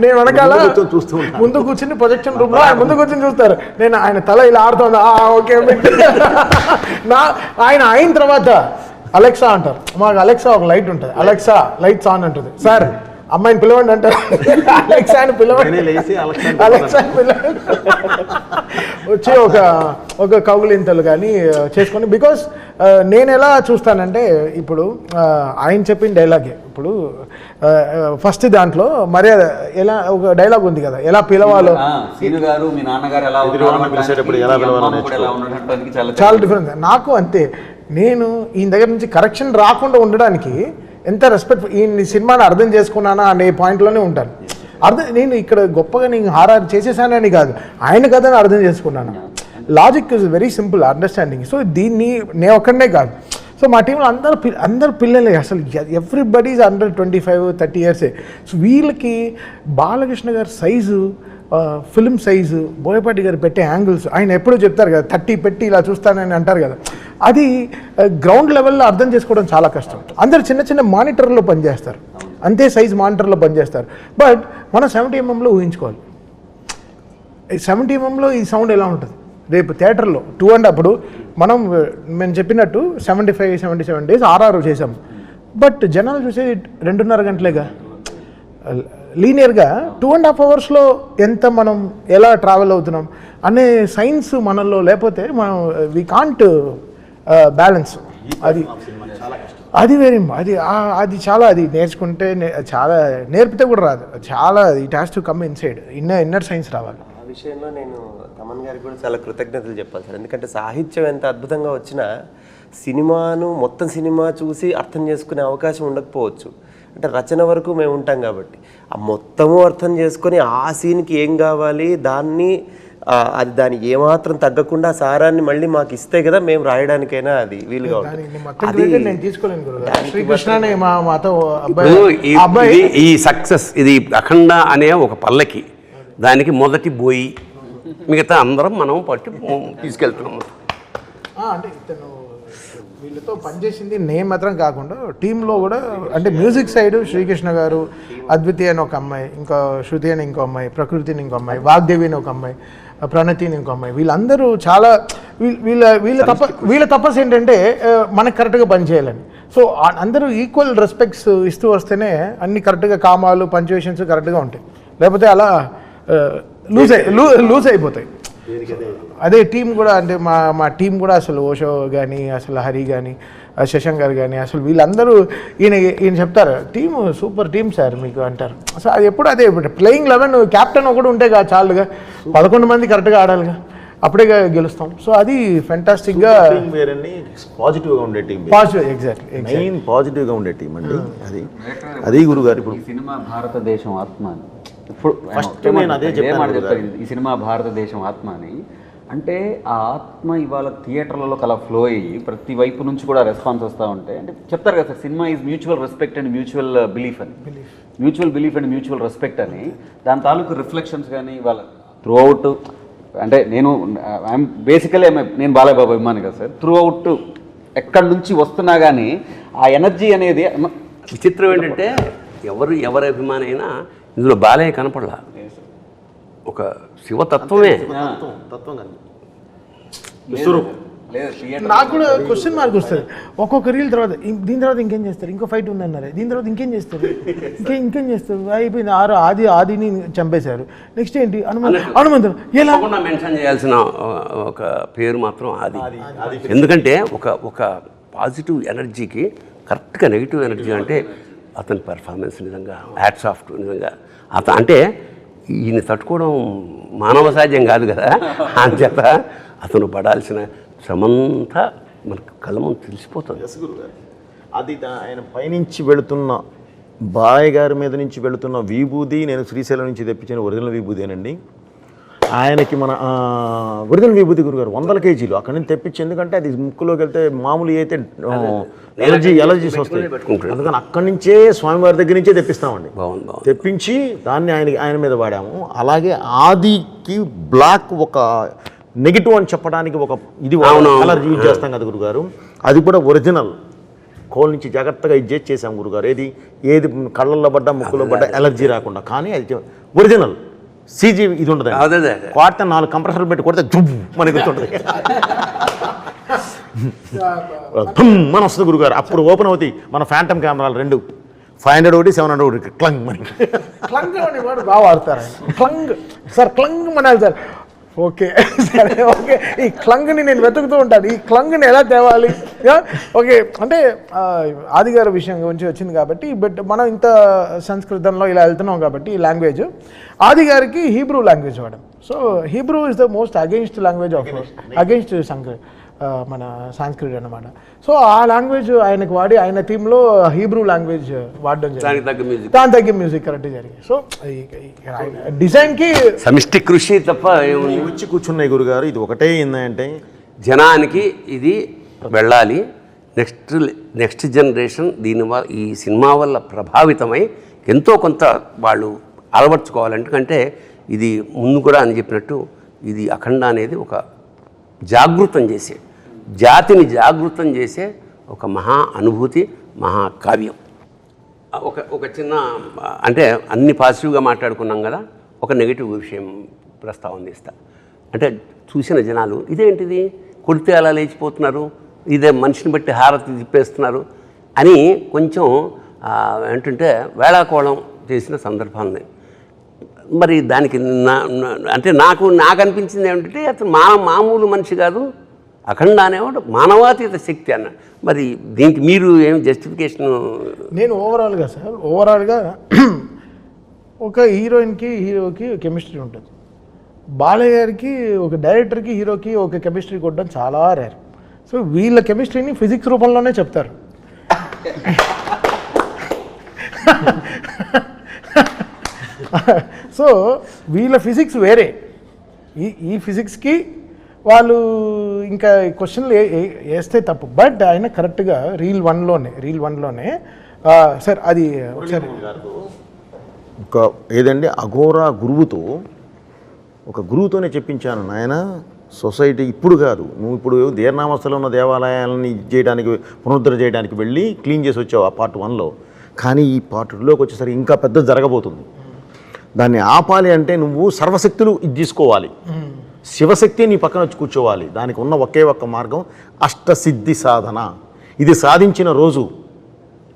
నేను వెనకాల ముందు కూర్చుని ప్రొజెక్షన్ రూమ్ లో ఆయన ముందు కూర్చుని చూస్తారు, నేను ఆయన తల ఇలా ఆడుతోందా ఓకే ఆయన అయిన తర్వాత అలెక్సా అంటారు. మాకు అలెక్సా ఒక లైట్ ఉంటుంది, అలెక్సా లైట్స్ ఆన్ అంటుంది. సార్ అమ్మాయిని పిలవండి అంటారు, అలెక్సా అని పిలవండి, అలెక్సా అని పిలవండి వచ్చి ఒక కౌగులింతలు కానీ చేసుకొని. బికాస్ నేను ఎలా చూస్తానంటే ఇప్పుడు ఆయన చెప్పిన డైలాగే, ఇప్పుడు ఫస్ట్ దాంట్లో మర్యాద ఎలా ఒక డైలాగ్ ఉంది కదా, ఎలా పిలవాలో, చాలా డిఫరెన్స్. నాకు అంతే, నేను ఈయన దగ్గర నుంచి కరెక్షన్ రాకుండా ఉండడానికి ఎంత రెస్పెక్ట్, ఈ సినిమాని అర్థం చేసుకున్నానా అనే పాయింట్లోనే ఉంటాను. నేను ఇక్కడ గొప్పగా నేను హారర్ చేసేసానని కాదు, ఆయన కథని అర్థం చేసుకున్నాను. Logic is very simple understanding. So దీన్ని నేను ఒక్కడనే కాదు, సో మా టీంలో అందరు పిల్లలే, అసలు ఎవ్రీబడి ఈజ్ అండర్ 25-30 ఇయర్సే. సో వీళ్ళకి బాలకృష్ణ గారి సైజు, ఫిల్మ్ సైజు, బోయపాటి గారు పెట్టే యాంగిల్స్, ఆయన ఎప్పుడూ చెప్తారు కదా 30 పెట్టి ఇలా చూస్తానని అంటారు కదా, అది గ్రౌండ్ లెవెల్లో అర్థం చేసుకోవడం చాలా కష్టం. అందరు చిన్న చిన్న మానిటర్లో పనిచేస్తారు, అంతే సైజ్ మానిటర్లో పనిచేస్తారు. బట్ మనం 70 mm ఊహించుకోవాలి, 70 mm ఈ సౌండ్ ఎలా ఉంటుంది రేపు థియేటర్లో 2.5. అప్పుడు మేము చెప్పినట్టు 75-77 days RR చేసాం, బట్ జనాలు చూసేది 2.5 గంటలేగా. లీనియర్గా 2.5 hours ఎంత మనం ఎలా ట్రావెల్ అవుతున్నాం అనే సైన్స్ మనలో లేకపోతే మనం వీ కాంట్ బ్యాలెన్స్. అది వెరీ అది చాలా, అది నేర్చుకుంటే చాలా, నేర్పితే కూడా రాదు, చాలా it has to come inside, inner science రావాలి. ఆ విషయంలో నేను తమన్ గారికి కూడా చాలా కృతజ్ఞతలు చెప్పాలి సార్. ఎందుకంటే సాహిత్యం ఎంత అద్భుతంగా వచ్చినా సినిమాను మొత్తం సినిమా చూసి అర్థం చేసుకునే అవకాశం ఉండకపోవచ్చు. అంటే రచన వరకు మేము ఉంటాం కాబట్టి ఆ మొత్తము అర్థం చేసుకొని ఆ సీన్కి ఏం కావాలి దాన్ని అది దానికి ఏమాత్రం తగ్గకుండా సారాన్ని మళ్ళీ మాకు ఇస్తే కదా మేము రాయడానికైనా అది వీలుగా ఉంటుంది. నేను తీసుకోలేను గురుగారు. శ్రీకృష్ణనే మాతో ఇది ఈ సక్సెస్ ఇది అఖండ అనే ఒక పల్లకి, దానికి మొదటి బోయి, మిగతా అందరం మనం పట్టి తీసుకెళ్తున్నాము. అంటే ఇతను వీళ్ళతో పనిచేసింది నేను మాత్రం కాకుండా టీంలో కూడా, అంటే మ్యూజిక్ సైడ్ శ్రీకృష్ణ గారు, అద్వితి అని ఒక అమ్మాయి, ఇంకా శృతి అని ఇంకో అమ్మాయి, ప్రకృతి అని ఇంకో అమ్మాయి, వాగ్దేవి అని ఒక అమ్మాయి, ప్రణతి అని ఇంకో అమ్మాయి, వీళ్ళందరూ చాలా వీళ్ళ తపస్సు ఏంటంటే మనకు కరెక్ట్గా పనిచేయాలని. సో అందరూ ఈక్వల్ రెస్పెక్ట్స్ ఇస్తూ వస్తేనే అన్ని కరెక్ట్గా కామాలు పంచువేషన్స్ కరెక్ట్గా ఉంటాయి, లేకపోతే అలా లూజ్ అయిపోతాయి. అదే టీం కూడా, అంటే మా టీం కూడా అసలు ఓషో కానీ, అసలు హరి కానీ, శశాంక్ గారు కానీ, అసలు వీళ్ళందరూ ఈయన చెప్తారు టీము సూపర్ టీం సార్ మీకు అంటారు. సో అది ఎప్పుడు అదే ప్లేయింగ్ 11 క్యాప్టెన్ ఒకటి ఉంటే చాలుగా, 11 మంది కరెక్ట్గా ఆడాలిగా, అప్పుడే గెలుస్తాం. సో అది ఫెంటాస్టిక్గా పాజిటివ్గా ఉండే టీం, ఎగ్జాక్ట్లీ మెయిన్ పాజిటివ్గా ఉండే టీం అండి. అది గురుగారు ఇప్పుడు సినిమా భారతదేశం ఆత్మ అని ఇప్పుడు ఫస్ట్ నేను అదే చెప్పాను. ఈ సినిమా భారతదేశం ఆత్మ అని అంటే ఆ ఆత్మ ఇవాళ థియేటర్లలో కలా ఫ్లో అయ్యి ప్రతి వైపు నుంచి కూడా రెస్పాన్స్ వస్తూ ఉంటాయి. అంటే చెప్తారు కదా sir, cinema is mutual respect and mutual belief అని, mutual belief and mutual respect అని. దాని తాలూకు రిఫ్లెక్షన్స్ కానీ ఇవాళ త్రూ అవుట్, అంటే నేను బేసికలీ నేను బాలయ్య బాబు అభిమాని కదా సార్, త్రూ అవుట్ ఎక్కడి నుంచి వస్తున్నా కానీ ఆ ఎనర్జీ అనేది. విచిత్రం ఏంటంటే ఎవరి అభిమాని అయినా ఇందులో బాలయ్య కనపడలా, ఒక శివతత్వమే. నాకు కూడా క్వశ్చన్ మార్క్ వస్తుంది ఒక్కొక్క రీల్ తర్వాత. దీని తర్వాత ఇంకేం చేస్తారు, ఇంకో ఫైట్ ఉందన్నారు, దీని తర్వాత ఇంకేం చేస్తారు, ఇంకేం చేస్తారు, అయిపోయింది. ఆదిని చంపేశారు, నెక్స్ట్ ఏంటి హనుమంతుడు. ఎలా మెన్షన్ చేయాల్సిన ఒక పేరు మాత్రం ఆది. ఎందుకంటే ఒక పాజిటివ్ ఎనర్జీకి కరెక్ట్గా నెగిటివ్ ఎనర్జీ అంటే అతని పెర్ఫార్మెన్స్ నిజంగా హ్యాట్స్ ఆఫ్ నిజంగా. అంటే ఈయన తట్టుకోవడం మానవ సాధ్యం కాదు కదా, అంచేత అతను పడాల్సిన శ్రమంతా మనకు కళ్ళ ముందు తెలిసిపోతుంది. అది ఆయన పైనుంచి వెళుతున్న బాయ్ గారి మీద నుంచి వెళుతున్న విభూది, నేను శ్రీశైలం నుంచి తెప్పించిన ఒరిజినల్ విభూదేనండి. ఆయనకి మన ఒరిజినల్ విభూతి గురుగారు 100 కేజీలు అక్కడి నుంచి తెప్పించి, ఎందుకంటే అది ముక్కులోకి వెళ్తే మామూలు అయితే ఎలర్జీస్ వస్తాయి, అందుకని అక్కడి నుంచే స్వామివారి దగ్గర నుంచే తెప్పిస్తామండి. తెప్పించి దాన్ని ఆయన మీద వాడాము. అలాగే ఆదికి బ్లాక్ ఒక నెగిటివ్ అని చెప్పడానికి ఒక ఇది కలర్ యూజ్ చేస్తాం కదా గురుగారు, అది కూడా ఒరిజినల్ కోల్ నుంచి జాగ్రత్తగా ఇది చేసాం గురుగారు. ఏది కళ్ళల్లో పడ్డా ముక్కులో పడ్డా ఎలర్జీ రాకుండా, కానీ అది ఒరిజినల్ సీజీ ఇది ఉంటుంది. కొడితే 4 కంప్రెసర్లు పెట్టి కొడితే జుబ్బు మనకి ఉంటుంది, మన వస్తుంది గురుగారు. అప్పుడు ఓపెన్ అవుతాయి మన ఫ్యాంటమ్ కెమెరాలు 2, 500 ఒకటి 700 ఒకటి క్లంగ్ మనకి. క్లంగ్ అనేవాడు బాగా వాడతారు. Clang sir, clang Manali sir. Okay సరే, ఓకే. ఈ క్లంగ్ని నేను వెతుకుతూ ఉంటాను, ఈ క్లంగ్ని ఎలా తేవాలి. ఓకే, అంటే ఆది గారి విషయం గురించి వచ్చింది కాబట్టి, బట్ మనం ఇంత సంస్కృతంలో ఇలా వెళ్తున్నాం కాబట్టి ఈ లాంగ్వేజ్ ఆది గారికి హీబ్రూ లాంగ్వేజ్ వాడడం. So Hebrew is the most against language of against మన సాంస్క్రిట్ అనమాట. సో ఆ లాంగ్వేజ్ ఆయనకు వాడి ఆయన టీంలో హీబ్రూ లాంగ్వేజ్ వాడడం జరిగింది, దాని తగ్గ మ్యూజిక్ కరెక్ట్ జరిగింది. సో డిజైన్కి సమిష్టి కృషి తప్ప వచ్చి కూర్చున్నాయి గురుగారు. ఇది ఒకటే ఏంటంటే జనానికి ఇది వెళ్ళాలి, నెక్స్ట్ జనరేషన్ దీనివల్ల ఈ సినిమా వల్ల ప్రభావితమై ఎంతో కొంత వాళ్ళు అలవర్చుకోవాలి. ఎందుకంటే ఇది ముందు కూడా అని చెప్పినట్టు ఇది అఖండ అనేది ఒక జాగృతం చేసే, జాతిని జాగృతం చేసే ఒక మహా అనుభూతి, మహాకావ్యం. ఒక చిన్న, అంటే అన్ని పాజిటివ్గా మాట్లాడుకున్నాం కదా, ఒక నెగిటివ్ విషయం ప్రస్తావన చేస్తా. అంటే చూసిన జనాలు ఇదేంటిది కొడితే అలా లేచిపోతున్నారు, ఇదే మనిషిని బట్టి హారతి తిప్పేస్తున్నారు అని కొంచెం ఏంటంటే వేళాకోళం చేసిన సందర్భాలని. మరి దానికి అంటే నాకు అనిపించింది ఏమిటంటే అతను మామూలు మనిషి కాదు, అఖండ అనేవాడు మానవాతీత శక్తి అన్న. మరి దీనికి మీరు ఏం జస్టిఫికేషన్? నేను ఓవరాల్గా ఒక హీరోయిన్కి హీరోకి కెమిస్ట్రీ ఉంటుంది, బాలయ్య గారికి ఒక డైరెక్టర్కి హీరోకి ఒక కెమిస్ట్రీ కొట్టడం చాలా రేర్. సో వీళ్ళ కెమిస్ట్రీని ఫిజిక్స్ రూపంలోనే చెప్తారు. సో వీళ్ళ ఫిజిక్స్ వేరే, ఈ ఫిజిక్స్కి వాళ్ళు ఇంకా క్వశ్చన్లు వేస్తే తప్పు. బట్ ఆయన కరెక్ట్గా రీల్ వన్లోనే సార్ అది ఒకసారి ఒక ఏదండి అఘోరా గురువుతో, ఒక గురువుతోనే చెప్పించాను నాయన, సొసైటీ ఇప్పుడు కాదు, నువ్వు ఇప్పుడు దీర్ణావస్థలో ఉన్న దేవాలయాలని చేయడానికి పునరుద్ధరణ చేయడానికి వెళ్ళి క్లీన్ చేసి వచ్చావు ఆ పార్ట్ 1లో. కానీ ఈ పార్ట్ 2లోకి వచ్చేసరికి ఇంకా పెద్ద జరగబోతుంది. దాన్ని ఆపాలి అంటే నువ్వు సర్వశక్తులు ఇది తీసుకోవాలి, శివశక్తి నీ పక్కన వచ్చి కూర్చోవాలి. దానికి ఉన్న ఒకే ఒక్క మార్గం అష్టసిద్ధి సాధన. ఇది సాధించిన రోజు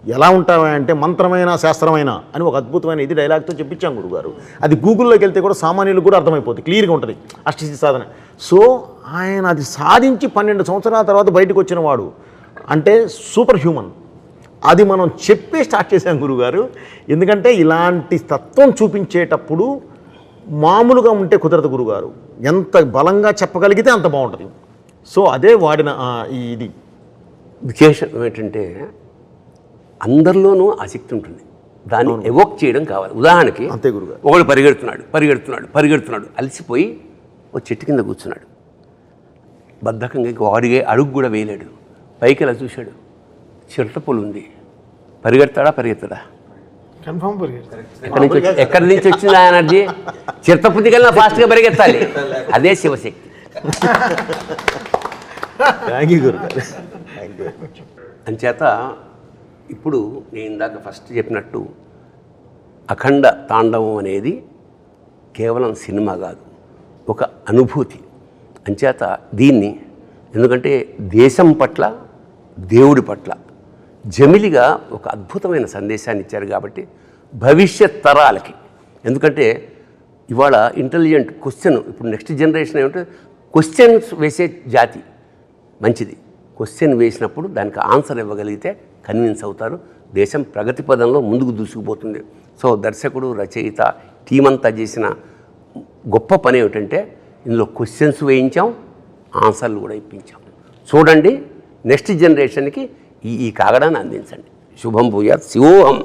ఎలా ఉంటావా అంటే మంత్రమైన శాస్త్రమైన అని ఒక అద్భుతమైన ఇది డైలాగ్తో చెప్పించాం గురుగారు. అది గూగుల్లోకి వెళ్తే కూడా సామాన్యులకు కూడా అర్థమైపోతుంది, క్లియర్గా ఉంటుంది అష్టసిద్ధి సాధన. సో ఆయన అది సాధించి 12 సంవత్సరాల తర్వాత బయటకు వచ్చిన వాడు అంటే సూపర్ హ్యూమన్. అది మనం చెప్పే స్టార్ట్ చేశాం గురుగారు. ఎందుకంటే ఇలాంటి తత్వం చూపించేటప్పుడు మామూలుగా ఉంటే కుదరదు గురుగారు, ఎంత బలంగా చెప్పగలిగితే అంత బాగుంటుంది. సో అదే వాడిన ఇది విశేషం ఏంటంటే అందరిలోనూ ఆసక్తి ఉంటుంది, దాన్ని ఎవోక్ చేయడం కావాలి. ఉదాహరణకి అంతే గురుగారు. ఒకడు పరిగెడుతున్నాడు అలసిపోయి ఒక చెట్టు కింద కూర్చున్నాడు, బద్ధకంగా వాడిగే అడుగు కూడా వేయలేడు. పైకి ఇలా చూశాడు, చిరటపొలు ఉంది, పరిగెడతాడా? కన్ఫర్మ్ ఎక్కడి నుంచి వచ్చింది ఆ ఎనర్జీ? చిరతపుంది కన్నా ఫాస్ట్గా పరిగెత్తాలి, అదే శివశక్తి. థ్యాంక్ యూ గురుగారు. అంచేత ఇప్పుడు నేను ఇందాక ఫస్ట్ చెప్పినట్టు అఖండ తాండవం అనేది కేవలం సినిమా కాదు, ఒక అనుభూతి. అంచేత దీన్ని ఎందుకంటే దేశం పట్ల, దేవుడి పట్ల జమిలిగా ఒక అద్భుతమైన సందేశాన్ని ఇచ్చారు కాబట్టి భవిష్యత్ తరాలకి. ఎందుకంటే ఇవాళ ఇంటెలిజెంట్ క్వశ్చన్, ఇప్పుడు నెక్స్ట్ జనరేషన్ ఏమంటే క్వశ్చన్స్ వేసే జాతి మంచిది. క్వశ్చన్ వేసినప్పుడు దానికి ఆన్సర్ ఇవ్వగలిగితే కన్విన్స్ అవుతారు, దేశం ప్రగతి పదంలో ముందుకు దూసుకుపోతుంది. సో దర్శకుడు, రచయిత, టీం అంతా చేసిన గొప్ప పని ఏమిటంటే ఇందులో క్వశ్చన్స్ వేయించాం, ఆన్సర్లు కూడా ఇప్పించాం. చూడండి, నెక్స్ట్ జనరేషన్కి ఈ కాగడాన్ని అందించండి. శుభం భూయాత్. శివోహం.